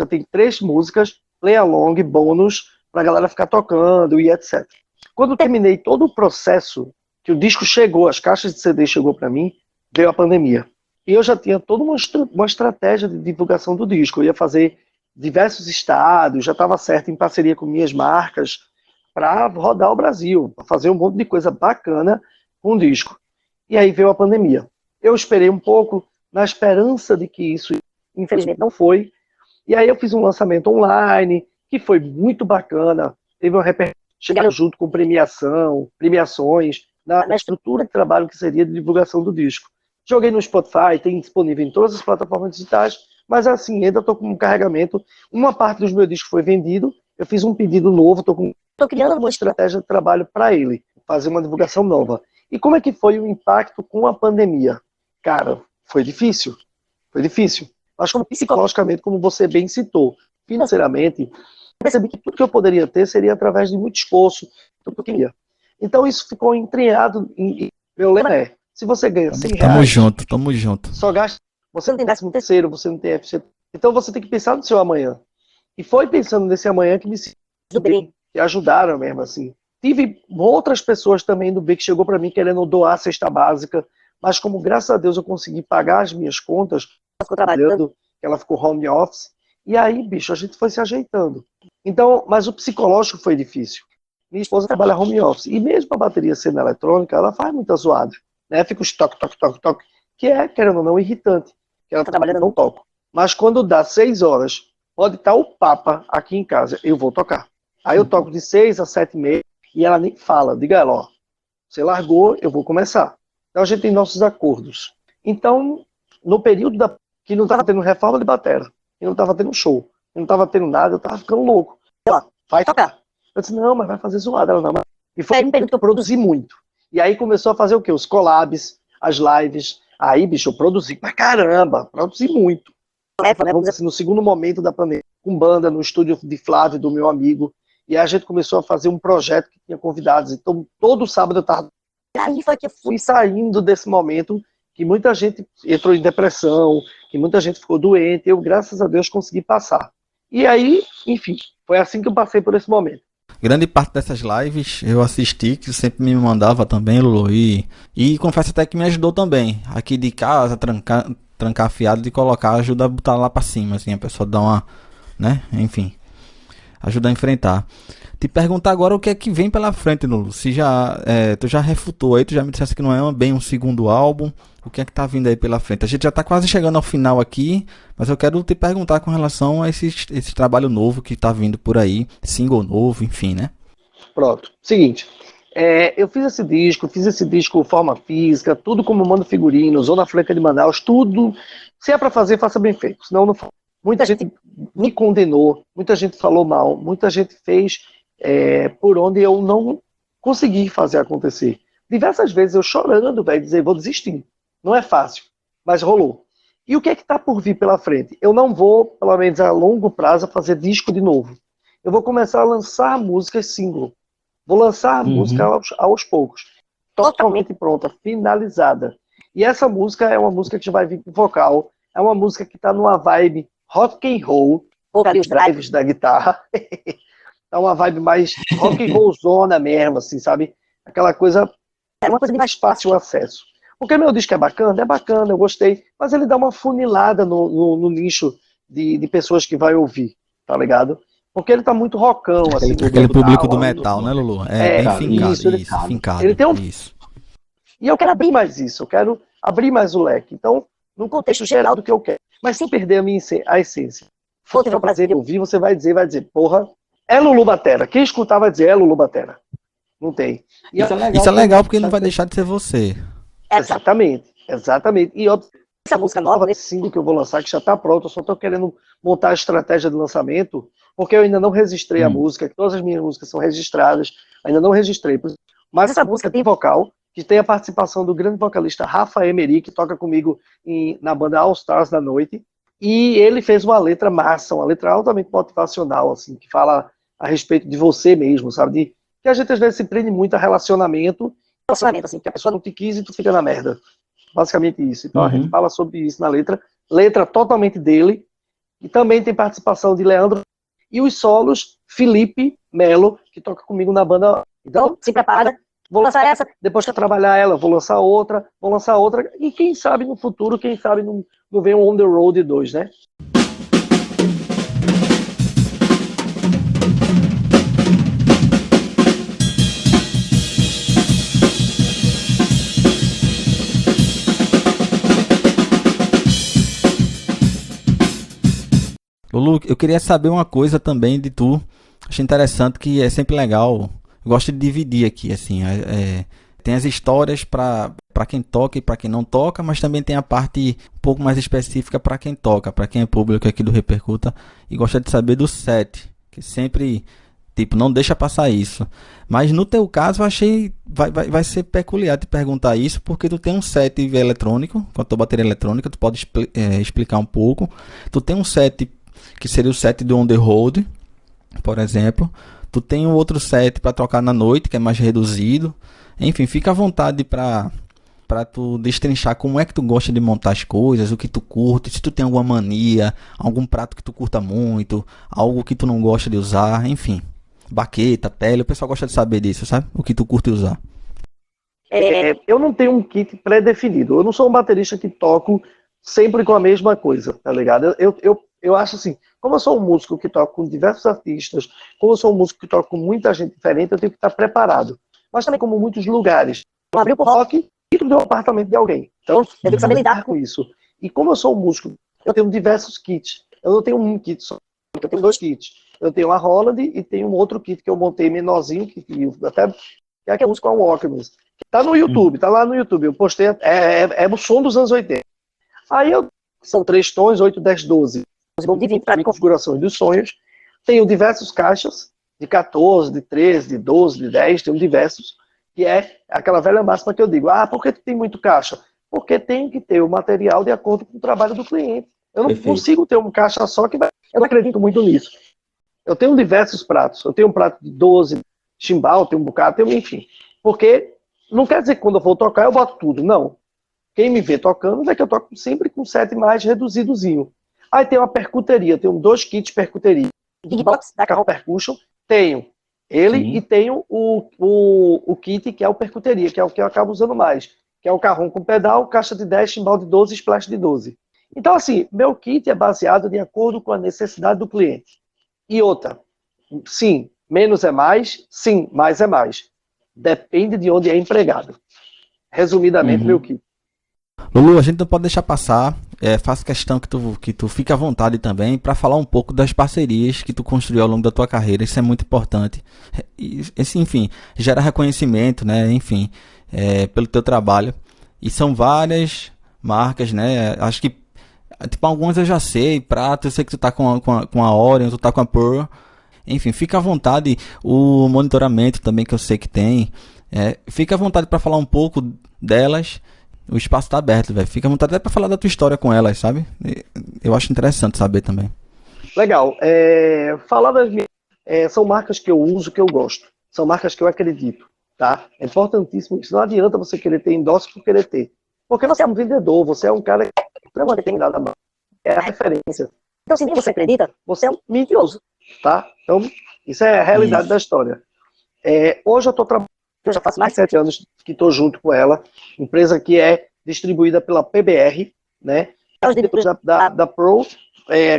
Tem 3 músicas, play along, bônus, pra galera ficar tocando e etc. Quando terminei todo o processo, que o disco chegou, as caixas de CD chegou pra mim, veio a pandemia. E eu já tinha toda uma estratégia de divulgação do disco. Eu ia fazer diversos estados, já estava certo em parceria com minhas marcas para rodar o Brasil, para fazer um monte de coisa bacana com o disco. E aí veio a pandemia. Eu esperei um pouco na esperança de que isso, infelizmente, não foi. E aí eu fiz um lançamento online, que foi muito bacana, teve uma repercussão, chegaram junto com premiações, na estrutura de trabalho que seria de divulgação do disco. Joguei no Spotify, tem disponível em todas as plataformas digitais, mas assim, ainda estou com um carregamento. Uma parte dos meus discos foi vendido, eu fiz um pedido novo, estou criando uma estratégia de trabalho para ele, fazer uma divulgação nova. E como é que foi o impacto com a pandemia? Cara, foi difícil. Foi difícil. Mas como psicologicamente, como você bem citou, financeiramente, percebi que tudo que eu poderia ter seria através de muito esforço, tudo que eu queria. Então isso ficou entranhado. Meu lema é, se você ganha 100 reais... Tamo junto. Só gasta... Você não tem 13º, você não tem FGTS. Então você tem que pensar no seu amanhã. E foi pensando nesse amanhã que me bem, que ajudaram mesmo, assim. Tive outras pessoas também do B que chegou para mim querendo doar a cesta básica, mas como graças a Deus eu consegui pagar as minhas contas, ela ficou trabalhando, ela ficou home office, e aí, bicho, a gente foi se ajeitando. Então, mas o psicológico foi difícil. Minha esposa trabalha home office, e mesmo a bateria sendo eletrônica, ela faz muita zoada, né? Fica os toque, toque, toque, toque, que é, querendo ou não, irritante, que ela tá trabalhando, não toco. Mas quando dá 6 horas, pode estar o Papa aqui em casa, eu vou tocar. Aí eu toco de 6 a 7h30, e ela nem fala, diga ela, ó, você largou, eu vou começar. Então a gente tem nossos acordos. Então, no período que não estava tendo reforma de batera, que não estava tendo show, que não estava tendo nada, eu estava ficando louco. Ela, vai tocar. Eu disse, não, mas vai fazer zoada. Ela, não, mas... E foi um período que eu produzi muito. E aí começou a fazer o quê? Os collabs, as lives. Aí, bicho, eu produzi pra caramba, produzi muito. Vamos dizer assim, no segundo momento da pandemia, com banda no estúdio de Flávio, do meu amigo, e aí a gente começou a fazer um projeto que tinha convidados. Então, todo sábado eu estava... E aí foi que eu fui saindo desse momento que muita gente entrou em depressão, que muita gente ficou doente, eu, graças a Deus, consegui passar. E aí, enfim, foi assim que eu passei por esse momento. Grande parte dessas lives eu assisti, que sempre me mandava também, Lulu, e confesso até que me ajudou também. Aqui de casa, trancar fiado de colocar, ajuda a botar lá pra cima, assim, a pessoa dá uma, né, enfim, ajuda a enfrentar. Te perguntar agora o que é que vem pela frente, Lulu. Se já, tu já refutou aí, tu já me disseste que não é bem um segundo álbum, o que é que tá vindo aí pela frente? A gente já tá quase chegando ao final aqui, mas eu quero te perguntar com relação a esse trabalho novo que tá vindo por aí, single novo, enfim, né? Pronto. Seguinte, eu fiz esse disco forma física, tudo como mando figurino, Zona Franca de Manaus, tudo. Se é pra fazer, faça bem feito, senão não faço. Muita gente me condenou, muita gente falou mal, muita gente fez por onde eu não consegui fazer acontecer. Diversas vezes eu chorando, velho, dizer, vou desistir. Não é fácil, mas rolou. E o que é que tá por vir pela frente? Eu não vou, pelo menos a longo prazo, fazer disco de novo. Eu vou começar a lançar músicas single. Vou lançar a música aos poucos. Totalmente pronta, finalizada. E essa música é uma música que já vai vir com vocal. É uma música que tá numa vibe rock and roll. Ali os drives da guitarra. É uma vibe mais rock and roll zona mesmo, assim, sabe? Aquela coisa, é uma coisa mais fácil acesso. Porque meu disco é bacana, eu gostei, mas ele dá uma funilada no nicho de pessoas que vai ouvir, tá ligado? Porque ele tá muito rockão, assim. Aquele público do metal, né, Lulu? É bem fincado, isso, fincado. Ele tem isso. E eu quero abrir mais isso, eu quero abrir mais o leque. Então, no contexto geral do que eu quero, mas sem perder a essência. Se for tiver o prazer de ouvir, você vai dizer, porra, é Lulu Batera. Quem escutar vai dizer, é Lulu Batera. Não tem. E isso é legal porque não vai deixar de ser você. Exatamente. E essa música nova, nesse single que eu vou lançar, que já está pronto, eu só estou querendo montar a estratégia de lançamento, porque eu ainda não registrei a música, que todas as minhas músicas são registradas, ainda não registrei. Mas essa música tem vocal, que tem a participação do grande vocalista Rafa Emery, que toca comigo na banda All Stars da Noite, e ele fez uma letra massa, uma letra altamente motivacional, assim, que fala a respeito de você mesmo, sabe? Que a gente às vezes se prende muito a relacionamento, assim, que a pessoa não te quis e tu fica na merda. Basicamente isso. Então a gente fala sobre isso na letra totalmente dele, e também tem participação de Leandro, e os solos, Felipe Melo, que toca comigo na banda. Então, se prepara, vou lançar essa, depois que eu trabalhar ela, vou lançar outra, e quem sabe no futuro, quem sabe não vem um On The Road 2, né? Lulu, eu queria saber uma coisa também de tu. Achei interessante que é sempre legal. Eu gosto de dividir aqui, assim. Tem as histórias para quem toca e para quem não toca, mas também tem a parte um pouco mais específica para quem toca, para quem é público aqui do Repercuta e gosta de saber do set, que sempre, tipo, não deixa passar isso. Mas no teu caso, eu achei vai ser peculiar te perguntar isso, porque tu tem um set eletrônico, com a tua bateria eletrônica, tu pode explicar um pouco. Tu tem um set que seria o set do On The Road, por exemplo. Tu tem um outro set para trocar na noite, que é mais reduzido. Enfim, fica à vontade para tu destrinchar como é que tu gosta de montar as coisas, o que tu curte, se tu tem alguma mania, algum prato que tu curta muito, algo que tu não gosta de usar, enfim. Baqueta, pele, o pessoal gosta de saber disso, sabe? O que tu curte usar. Eu não tenho um kit pré-definido. Eu não sou um baterista que toco sempre com a mesma coisa, tá ligado? Eu acho assim, como eu sou um músico que toca com diversos artistas, como eu sou um músico que toca com muita gente diferente, eu tenho que estar preparado. Mas também, como muitos lugares, eu abri pro rock dentro do apartamento de alguém. Então, eu tenho que saber lidar com isso. E como eu sou um músico, eu tenho diversos kits. Eu não tenho um kit só, eu tenho 2 kits. Eu tenho a Roland e tenho um outro kit que eu montei menorzinho, que é que eu uso com a Walkman. Tá no YouTube, tá lá no YouTube. Eu postei, é o som dos anos 80. Aí são 3 tons, 8, 10, 12. Vou dividir para mim configurações dos sonhos. Tenho diversos caixas, de 14, de 13, de 12, de 10, tenho diversos, que é aquela velha máxima que eu digo, por que tu tem muito caixa? Porque tem que ter o material de acordo com o trabalho do cliente. Eu não consigo ter uma caixa só que vai... Eu não acredito muito nisso. Eu tenho diversos pratos. Eu tenho um prato de 12, chimbal, tenho um bocado, enfim. Porque não quer dizer que quando eu vou tocar eu boto tudo, não. Quem me vê tocando vê que eu toco sempre com 7 mais reduzidozinho. Aí tem uma percuteria, tenho 2 kits percuteria. Big Box da Carrom Percussion, tenho ele. Sim. E tenho o kit que é o percuteria, que é o que eu acabo usando mais, que é o Carrom com pedal, caixa de 10, chimbal de 12 e splash de 12. Então assim, meu kit é baseado de acordo com a necessidade do cliente. E outra, sim, menos é mais, sim, mais é mais. Depende de onde é empregado. Resumidamente, meu kit. Lulu, a gente não pode deixar passar, faço questão que tu fique à vontade também para falar um pouco das parcerias que tu construiu ao longo da tua carreira, isso é muito importante. Enfim, gera reconhecimento, né, enfim, pelo teu trabalho. E são várias marcas, né, acho que, tipo, algumas eu já sei, Prato, eu sei que tu tá com a Orion, tu tá com a Pearl, enfim, fica à vontade, o monitoramento também que eu sei que tem, fica à vontade para falar um pouco delas. O espaço está aberto, velho. Fica à vontade até para falar da tua história com elas, sabe? Eu acho interessante saber também. Legal. Falar das minhas... são marcas que eu uso, que eu gosto. São marcas que eu acredito, tá? É importantíssimo isso. Não adianta você querer ter endosso por querer ter. Porque você é um vendedor, você é um cara que não tem nada mais. É a referência. Então, se você acredita, você é um mentiroso, tá? Então, isso é a realidade da história. Hoje eu estou trabalhando, eu já faço mais de 7 anos que estou junto com ela, empresa que é distribuída pela PBR, né? Os diretores da Pro,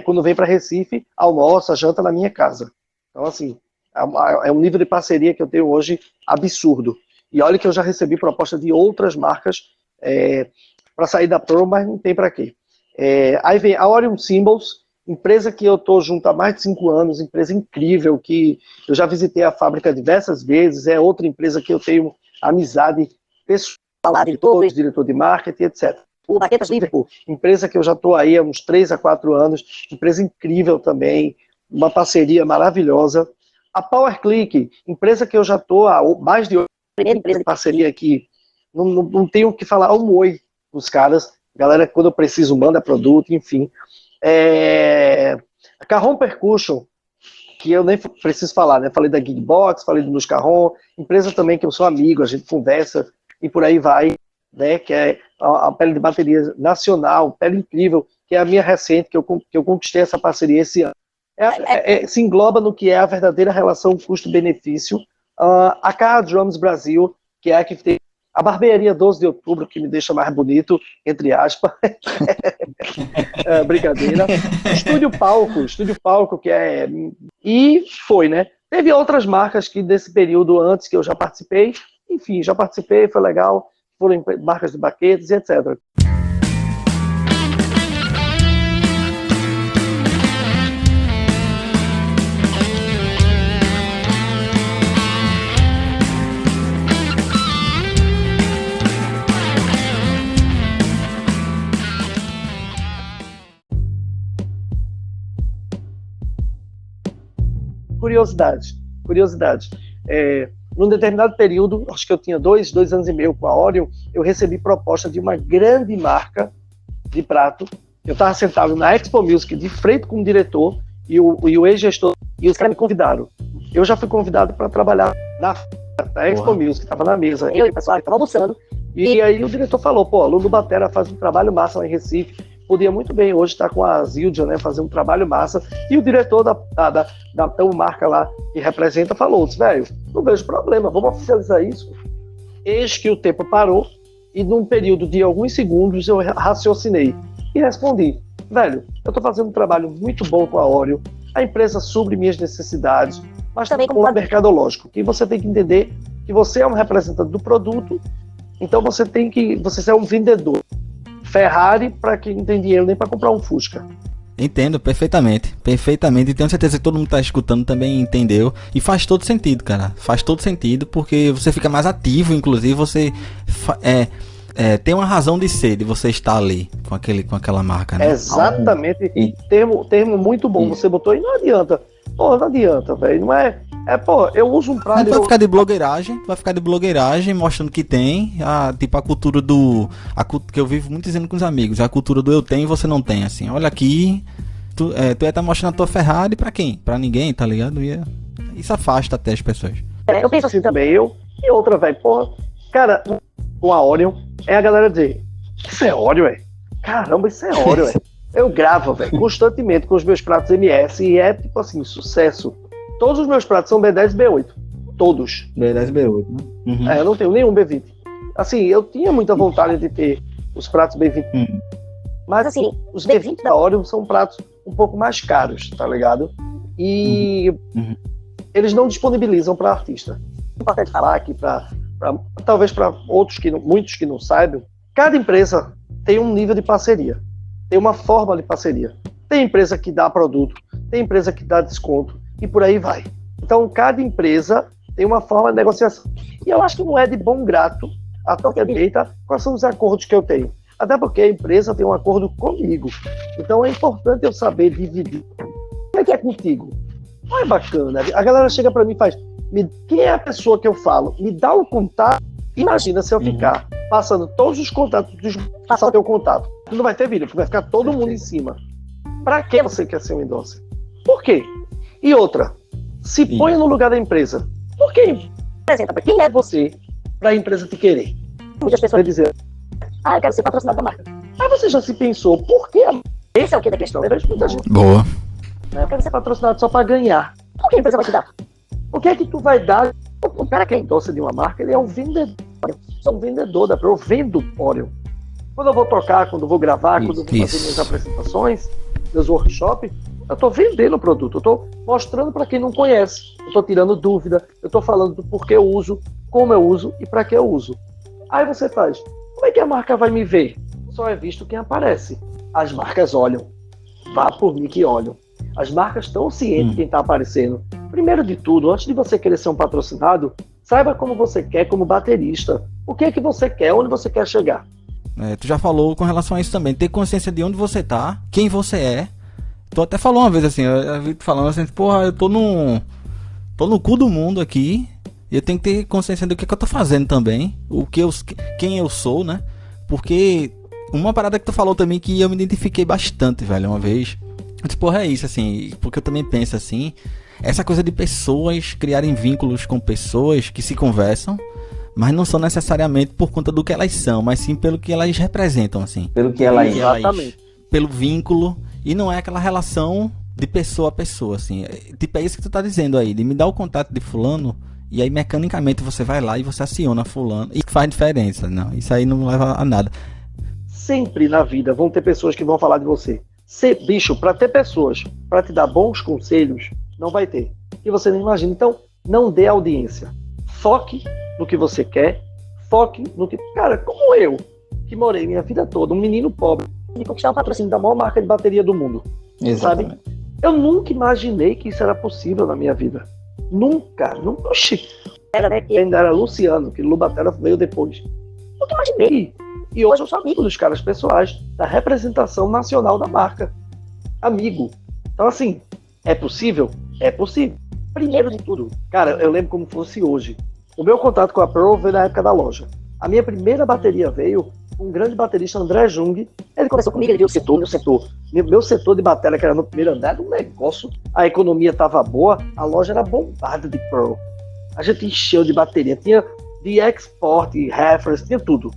quando vem para Recife, almoça, janta na minha casa. Então, assim, é um nível de parceria que eu tenho hoje absurdo. E olha que eu já recebi proposta de outras marcas para sair da Pro, mas não tem para quê. Aí vem a Orion Symbols, empresa que eu estou junto há mais de 5 anos, empresa incrível, que eu já visitei a fábrica diversas vezes, é outra empresa que eu tenho amizade pessoal, diretor de marketing, etc. O Baquetas Liverpool, empresa que eu já estou aí há uns 3 a 4 anos, empresa incrível também, uma parceria maravilhosa. A PowerClick, empresa que eu já estou há mais de 8 anos, primeira empresa de parceria aqui, não tenho o que falar, um oi os caras, galera, quando eu preciso manda produto, enfim. A Carrom Percussion, que eu nem preciso falar, né? Falei da Geekbox, falei do Luz Carrom, empresa também que eu sou amigo, a gente conversa e por aí vai, né? Que é a pele de bateria nacional, pele incrível, que é a minha recente, que eu conquistei essa parceria esse ano. Se engloba no que é a verdadeira relação custo-benefício. A KA Drums Brasil, que é a que tem a barbearia 12 de outubro, que me deixa mais bonito, entre aspas. Brincadeira. Estúdio Palco, que é... E foi, né? Teve outras marcas que desse período antes que eu já participei. Enfim, já participei, foi legal. Foram marcas de baquetes e etc. Curiosidade. Num determinado período, acho que eu tinha 2 anos e meio com a Orion, eu recebi proposta de uma grande marca de prato. Eu estava sentado na Expo Music, de frente com o diretor e o ex-gestor, e os caras me convidaram. Eu já fui convidado para trabalhar na Expo Music, estava na mesa, eu e o pessoal estava almoçando, e aí o diretor falou, pô, a Lulu Batera faz um trabalho massa lá em Recife, podia muito bem hoje estar com a Zildjian, né, fazer um trabalho massa, e o diretor da marca lá, que representa, falou, velho, não vejo problema, vamos oficializar isso. Eis que o tempo parou, e num período de alguns segundos eu raciocinei, e respondi, velho, eu estou fazendo um trabalho muito bom com a Orion, a empresa supre minhas necessidades, mas também como um mercadológico, que você tem que entender que você é um representante do produto, então você é um vendedor. Ferrari para quem não tem dinheiro nem para comprar um Fusca. Entendo perfeitamente. E tenho certeza que todo mundo que tá escutando também entendeu. E faz todo sentido, cara. Faz todo sentido porque você fica mais ativo, inclusive você tem uma razão de ser, de você estar ali com aquela marca, né? Exatamente. Termo muito bom. Você botou aí, não adianta. Pô, não adianta, velho. Não é... eu uso um prato... Tu vai ficar de blogueiragem, mostrando que tem, tipo a cultura que eu vivo muito dizendo com os amigos, a cultura do eu tenho e você não tem, assim, olha aqui, tu ia estar mostrando a tua Ferrari pra quem? Pra ninguém, tá ligado? Isso afasta até as pessoas. Eu penso assim também, e outra, velho, porra, cara, com a Orion, a galera dizer, isso é Orion, velho? Caramba, isso é Orion, velho. Eu gravo, velho, constantemente com os meus pratos MS e é, tipo assim, sucesso. Todos os meus pratos são B10 e B8. Todos. B10 e B8, né? Uhum. Eu não tenho nenhum B20. Assim, eu tinha muita vontade de ter os pratos B20. Mas, assim, os B20 da Orion são pratos um pouco mais caros, tá ligado? E eles não disponibilizam para artista. É importante falar aqui, talvez para muitos que não saibam, cada empresa tem um nível de parceria. Tem uma forma de parceria. Tem empresa que dá produto, tem empresa que dá desconto, e por aí vai. Então, cada empresa tem uma forma de negociação. E eu acho que não é de bom grato a torta direita quais são os acordos que eu tenho. Até porque a empresa tem um acordo comigo. Então, é importante eu saber dividir. Como é que é contigo? Não é bacana. A galera chega para mim e faz, quem é a pessoa que eu falo? Me dá o contato. Imagina se eu ficar passando todos os contatos, passar o teu contato. Tu não vai ter vídeo, vai ficar todo mundo em cima. Para que você quer ser um endorser? Por quê? E outra, se põe no lugar da empresa. Por quê? Apresenta, quem é você para a empresa te querer? Muitas pessoas dizem, eu quero ser patrocinado da marca. Aí você já se pensou, por quê? Esse é o que da questão. Eu vejo muita gente. Boa. Eu quero ser patrocinado só para ganhar. Por que a empresa vai te dar? O que é que tu vai dar? O cara que é endorser de uma marca, ele é um vendedor. Eu sou um vendedor da Orion. Eu vendo Orion. Quando eu vou tocar, quando eu vou gravar, quando eu vou fazer minhas apresentações, meus workshops, eu estou vendendo o produto, eu estou mostrando para quem não conhece, eu estou tirando dúvida, eu estou falando do porquê eu uso, como eu uso e para que eu uso. Aí você faz, como é que a marca vai me ver? Só é visto quem aparece. As marcas olham, vá por mim que olham. As marcas estão cientes de quem está aparecendo. Primeiro de tudo, antes de você querer ser um patrocinado, saiba como você quer como baterista. O que é que você quer, onde você quer chegar. Tu já falou com relação a isso também, ter consciência de onde você tá, quem você é. Tu até falou uma vez assim, eu vi tu falando assim, porra, eu tô no cu do mundo aqui, e eu tenho que ter consciência do que eu tô fazendo também, quem eu sou, né? Porque uma parada que tu falou também que eu me identifiquei bastante, velho, uma vez. Eu disse, porra, é isso, assim, porque eu também penso assim, essa coisa de pessoas criarem vínculos com pessoas que se conversam, mas não são necessariamente por conta do que elas são, mas sim pelo que elas representam, assim. Pelo que elas... Exatamente. Pelo vínculo, e não é aquela relação de pessoa a pessoa, assim. Tipo, é isso que tu tá dizendo aí, de me dar o contato de fulano E aí, mecanicamente, você vai lá e você aciona fulano. E faz diferença. Não, isso aí não leva a nada. Sempre na vida vão ter pessoas que vão falar de você. Bicho, para ter pessoas para te dar bons conselhos, não vai ter. E você não imagina. Então, não dê audiência. Foque no que você quer. Foque no que... Cara, como eu, que morei minha vida toda, um menino pobre, e conquistar o patrocínio da maior marca de bateria do mundo. Exatamente. Sabe? Eu nunca imaginei que isso era possível na minha vida. Nunca. Oxi. Era, né? Que ainda era Luciano, que Lulu Batera veio depois. Nunca imaginei. E hoje eu sou amigo dos caras pessoais, da representação nacional da marca. Amigo. Então, assim, é possível? É possível. Primeiro de tudo, cara, eu lembro como fosse hoje. O meu contato com a Pro veio na época da loja. A minha primeira bateria veio com um grande baterista, André Jung. Ele conversou comigo, ele viu o setor, meu setor de bateria, que era no primeiro andar, era um negócio. A economia estava boa, a loja era bombada de Pro. A gente encheu de bateria, tinha de export, reference, tinha tudo.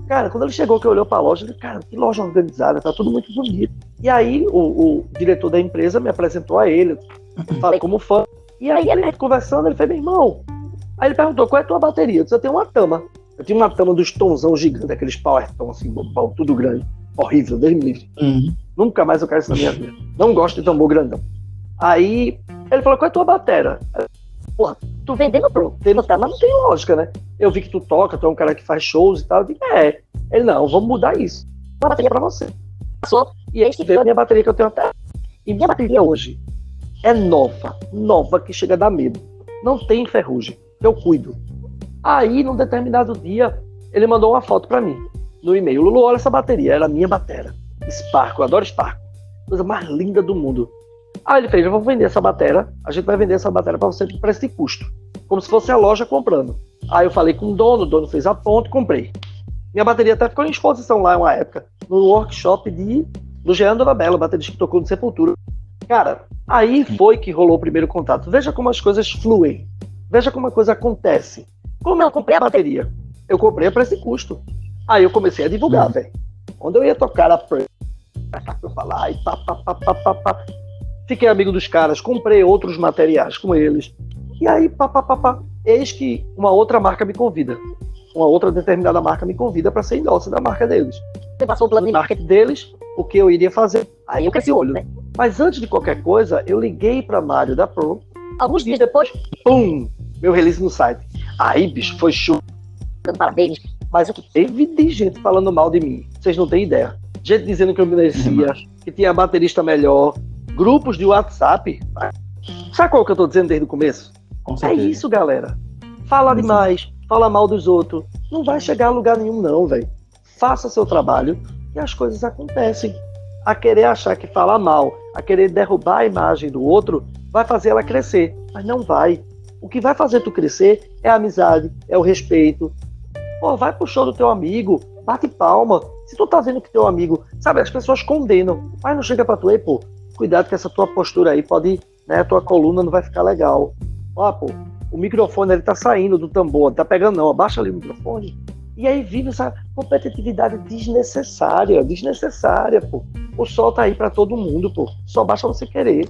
Cara, quando ele chegou, que olhou para a loja, ele disse, cara, que loja organizada, tá tudo muito bonito. E aí, o diretor da empresa me apresentou a ele, falei como fã. E aí, ele conversando, ele fez, meu irmão. Aí ele perguntou, qual é a tua bateria? Eu disse, eu tenho uma Tama. Eu tinha uma Tama dos tonzão gigante, aqueles power tom, assim, bom, tudo grande. Horrível, Deus me livre. Nunca mais eu quero isso na minha vida. Não gosto de tambor grandão. Aí, ele falou, qual é a tua bateria? Porra, tu vendendo Pro, mas não tem lógica, né? Eu vi que tu toca, tu é um cara que faz shows e tal. Eu disse, Ele, não, vamos mudar isso. Uma bateria pra você. Passou, e aí veio a minha bateria que eu tenho até. E minha bateria hoje é nova, que chega a dar medo. Não tem ferrugem, eu cuido. Aí, num determinado dia, ele mandou uma foto pra mim, no e-mail. Lulu, olha essa bateria, era a minha bateria. Sparco, eu adoro Sparco. Coisa mais linda do mundo. Aí ele fez, eu vou vender essa bateria, a gente vai vender essa bateria para você por preço de custo. Como se fosse a loja comprando. Aí eu falei com o dono fez a ponta e comprei. Minha bateria até ficou em exposição lá uma época, no workshop do Jean Donabello, baterista que tocou no Sepultura. Cara, aí foi que rolou o primeiro contato. Veja como as coisas fluem. Veja como a coisa acontece. Como eu comprei a bateria? Eu comprei a preço de custo. Aí eu comecei a divulgar, velho. Onde eu ia tocar a Pro, eu falar, e pá. Fiquei amigo dos caras, comprei outros materiais com eles. E aí, eis que uma outra marca me convida. Uma outra determinada marca me convida para ser endorse da marca deles. Você passou o plano de marketing deles, o que eu iria fazer. Aí eu cresci o olho, né? Mas antes de qualquer coisa, eu liguei para Mário da Pro. Alguns dias depois, pum! Meu release no site. Aí, bicho, foi show. Parabéns. Mas teve de gente falando mal de mim. Vocês não têm ideia. Gente dizendo que eu merecia, que tinha baterista melhor. Grupos de WhatsApp. Sabe qual que eu tô dizendo desde o começo? É isso, galera. Fala demais, fala mal dos outros. Não vai chegar a lugar nenhum, não, velho. Faça seu trabalho e as coisas acontecem. A querer achar que fala mal, a querer derrubar a imagem do outro, vai fazer ela crescer. Mas não vai. O que vai fazer tu crescer é a amizade, é o respeito. Pô, vai pro show do teu amigo, bate palma. Se tu tá vendo que teu amigo... Sabe, as pessoas condenam. Mas não chega pra tu, pô, cuidado que essa tua postura aí pode, né, a tua coluna não vai ficar legal. Ó, pô, o microfone ele tá saindo do tambor, não tá pegando não, abaixa ali o microfone. E aí vive essa competitividade desnecessária, pô. O sol tá aí pra todo mundo, pô. Só basta você querer.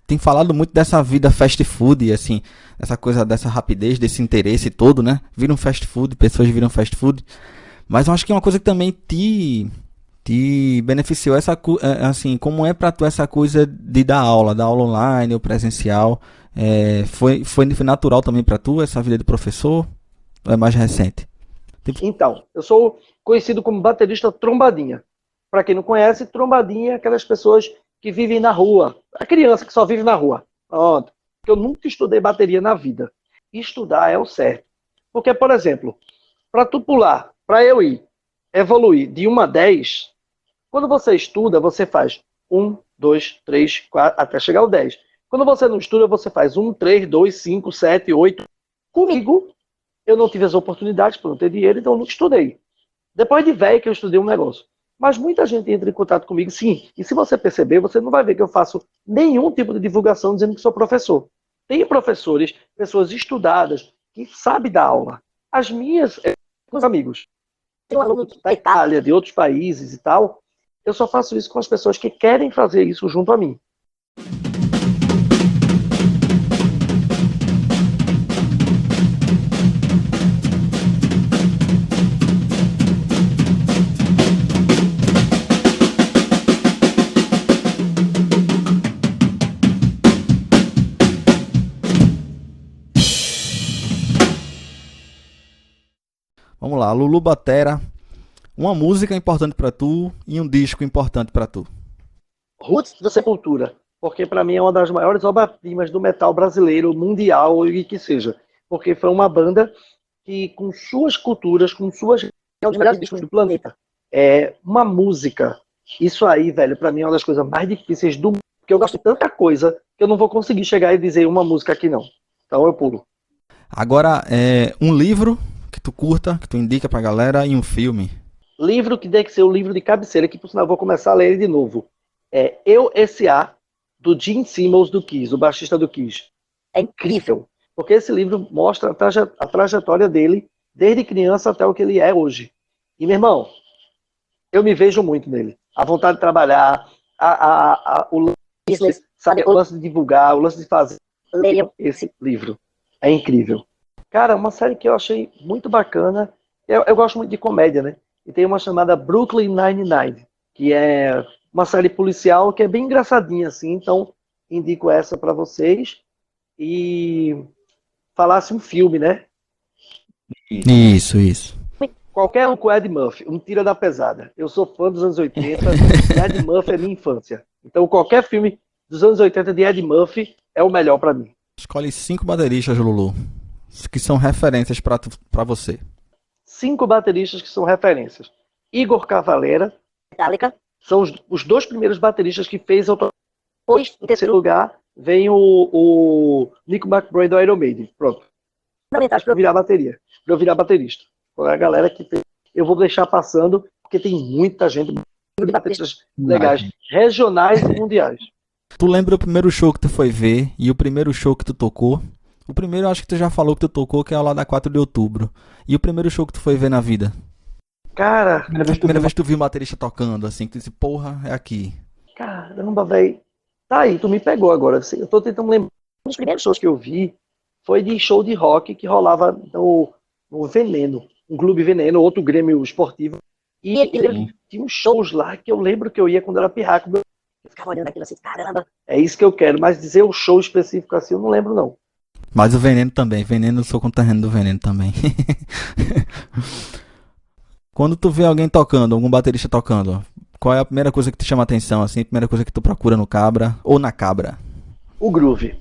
Tem falado muito dessa vida fast food, assim, essa coisa dessa rapidez, desse interesse todo, né? Viram fast food, pessoas viram fast food. Mas eu acho que uma coisa que também te beneficiou, assim, como é pra tu essa coisa de dar aula online ou presencial, foi natural também pra tu, essa vida de professor? Ou é mais recente? Então, eu sou conhecido como baterista trombadinha. Pra quem não conhece, trombadinha é aquelas pessoas que vivem na rua. A criança que só vive na rua. Pronto. Eu nunca estudei bateria na vida. Estudar é o certo. Porque, por exemplo, para tu pular, para eu evoluir de 1 a 10, quando você estuda, você faz 1, 2, 3, 4, até chegar ao 10. Quando você não estuda, você faz 1, 3, 2, 5, 7, 8. Comigo, eu não tive as oportunidades por não ter dinheiro, então eu não estudei. Depois de velho que eu estudei um negócio. Mas muita gente entra em contato comigo, sim. E se você perceber, você não vai ver que eu faço nenhum tipo de divulgação dizendo que sou professor. Tem professores, pessoas estudadas, que sabem dar aula. As minhas, meus amigos, tem um aluno da Itália, de outros países e tal, eu só faço isso com as pessoas que querem fazer isso junto a mim. Vamos lá, Lulu Batera, uma música importante pra tu e um disco importante pra tu. Roots da Sepultura, porque para mim é uma das maiores obras-primas do metal brasileiro, mundial e que seja. Porque foi uma banda que, com suas culturas, com suas... é um dos melhores discos do planeta. É uma música. Isso aí, velho, para mim é uma das coisas mais difíceis do mundo, porque eu gosto de tanta coisa que eu não vou conseguir chegar e dizer uma música aqui não. Então eu pulo. Agora, um livro que tu curta, que tu indica pra galera, e um filme. Livro que tem que ser o livro de cabeceira, que por sinal eu vou começar a ler ele de novo. É Eu S.A., do Gene Simmons do Kiss, o baixista do Kiss. É incrível, porque esse livro mostra a trajetória dele, desde criança até o que ele é hoje. E, meu irmão, eu me vejo muito nele. A vontade de trabalhar, o lance, sabe, o lance de divulgar, o lance de fazer. Leiam esse livro. É incrível. Cara, uma série que eu achei muito bacana, eu gosto muito de comédia, né? E tem uma chamada Brooklyn Nine-Nine, que é uma série policial que é bem engraçadinha, assim, então indico essa para vocês. E falasse um filme, né? Isso. Qualquer um com Ed Murphy, um tira da pesada. Eu sou fã dos anos 80, Ed Murphy é minha infância. Então qualquer filme dos anos 80 de Ed Murphy é o melhor para mim. Escolhe 5 bateristas, Lulu, que são referências pra você. 5 bateristas que são referências. Igor Cavalera, Metallica, são os 2 primeiros bateristas que fez. Depois, em terceiro lugar, vem o Nico McBrain do Iron Maiden. Pronto. Fundamentais para eu virar bateria, para eu virar baterista. A galera que fez, eu vou deixar passando, porque tem muita gente, bateristas legais, regionais e mundiais. Tu lembra o primeiro show que tu foi ver e o primeiro show que tu tocou? O primeiro eu acho que tu já falou que tu tocou, que é lá da 4 de outubro. E o primeiro show que tu foi ver na vida? Cara, A primeira vez que tu viu um baterista tocando, assim, que tu disse, porra, é aqui. Caramba, velho. Tá aí, tu me pegou agora. Eu tô tentando lembrar. Um dos primeiros shows que eu vi foi de show de rock que rolava no Veneno. Um clube Veneno, outro Grêmio esportivo. E ele tinha uns shows lá que eu lembro que eu ia quando era pirraco. Eu ficava olhando aquilo assim, caramba, é isso que eu quero. Mas dizer o show específico assim, eu não lembro, não. Mas o Veneno também. Veneno, eu sou conterrâneo do Veneno também. Quando tu vê alguém tocando, algum baterista tocando, qual é a primeira coisa que te chama a atenção, assim? A primeira coisa que tu procura no cabra ou na cabra? O groove.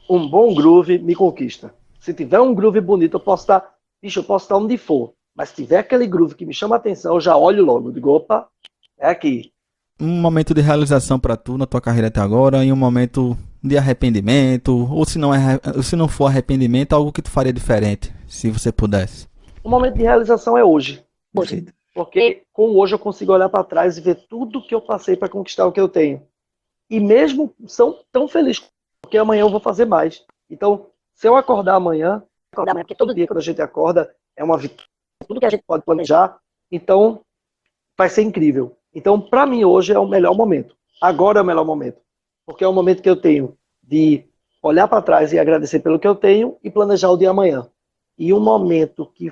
Um bom groove me conquista. Se tiver um groove bonito, eu posso estar... Bicho, eu posso estar onde for. Mas se tiver aquele groove que me chama a atenção, eu já olho logo. Digo, opa, é aqui. Um momento de realização pra tu na tua carreira até agora e um momento de arrependimento, ou se não for arrependimento, algo que tu faria diferente, se você pudesse. O momento de realização é hoje. Porque com hoje eu consigo olhar para trás e ver tudo que eu passei para conquistar o que eu tenho. E mesmo são tão feliz porque amanhã eu vou fazer mais. Então, se eu acordar amanhã, porque todo dia quando a gente acorda é uma vitória, tudo que a gente pode planejar, então vai ser incrível. Então, para mim hoje é o melhor momento. Agora é o melhor momento. Porque é o momento que eu tenho de olhar para trás e agradecer pelo que eu tenho e planejar o dia amanhã. E um momento que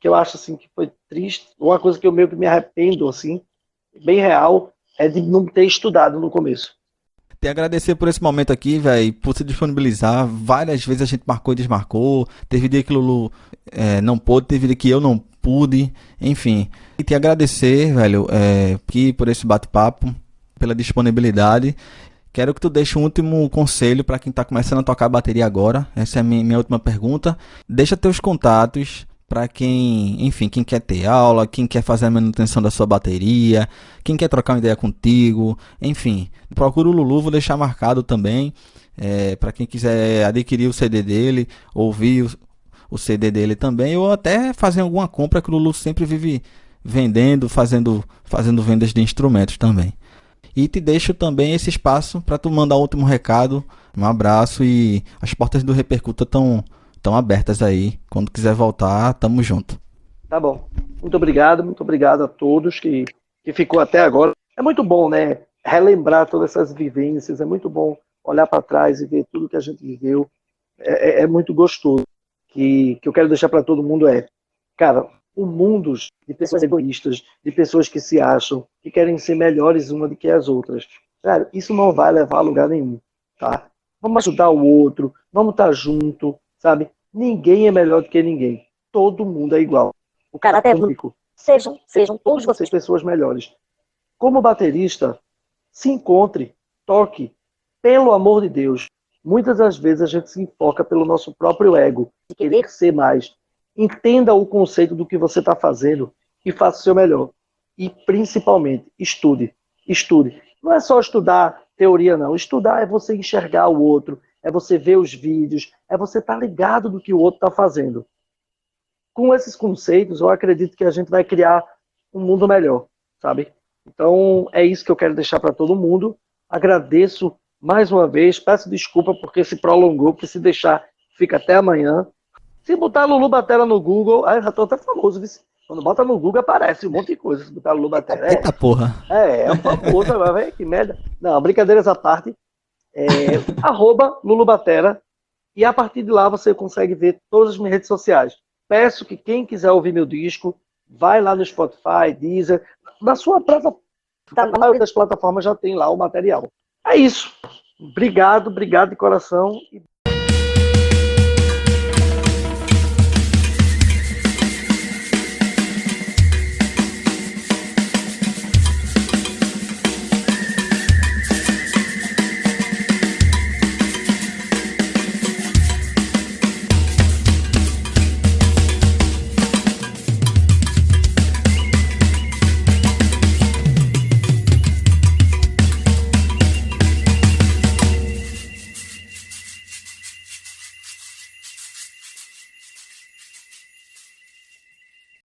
eu acho assim que foi triste, uma coisa que eu meio que me arrependo, assim, bem real, é de não ter estudado no começo. Te agradecer por esse momento aqui, velho, por se disponibilizar. Várias vezes a gente marcou e desmarcou. Teve dia que o Lulu não pôde, teve dia que eu não pude, enfim. E te agradecer, velho, aqui por esse bate-papo, pela disponibilidade. Quero que tu deixe um último conselho para quem está começando a tocar bateria agora. Essa é a minha última pergunta. Deixa teus contatos para quem, enfim, quem quer ter aula, quem quer fazer a manutenção da sua bateria, quem quer trocar uma ideia contigo, enfim, procura o Lulu, vou deixar marcado também, para quem quiser adquirir o CD dele, ouvir o CD dele também, ou até fazer alguma compra, que o Lulu sempre vive vendendo, fazendo vendas de instrumentos também. E te deixo também esse espaço para tu mandar o último recado, um abraço, e as portas do Repercuta estão abertas aí. Quando quiser voltar, tamo junto. Tá bom. Muito obrigado a todos que ficou até agora. É muito bom, né? Relembrar todas essas vivências, é muito bom olhar para trás e ver tudo que a gente viveu. É muito gostoso. Que eu quero deixar para todo mundo cara, o mundo de pessoas egoístas, de pessoas que se acham, que querem ser melhores uma do que as outras. Cara, isso não vai levar a lugar nenhum, tá? Vamos ajudar o outro, vamos estar junto, sabe? Ninguém é melhor do que ninguém. Todo mundo é igual. O caráter é único. Sejam todos vocês pessoas melhores. Como baterista, se encontre, toque, pelo amor de Deus. Muitas das vezes a gente se enfoca pelo nosso próprio ego, de querer ser mais. Entenda o conceito do que você está fazendo e faça o seu melhor. E, principalmente, estude. Estude. Não é só estudar teoria, não. Estudar é você enxergar o outro, é você ver os vídeos, é você estar ligado do que o outro está fazendo. Com esses conceitos, eu acredito que a gente vai criar um mundo melhor, sabe? Então, é isso que eu quero deixar para todo mundo. Agradeço mais uma vez, peço desculpa porque se prolongou, porque se deixar, fica até amanhã. Se botar Lulu Batera no Google, aí eu já estou até famoso, viu? Quando bota no Google aparece um monte de coisa, se botar Lulu Batera. Eita porra! É famoso, mas que merda. Não, brincadeiras à parte, @Lulu Batera, e a partir de lá você consegue ver todas as minhas redes sociais. Peço que quem quiser ouvir meu disco, vai lá no Spotify, Deezer, na sua plataforma, na maioria das plataformas já tem lá o material. É isso. Obrigado de coração.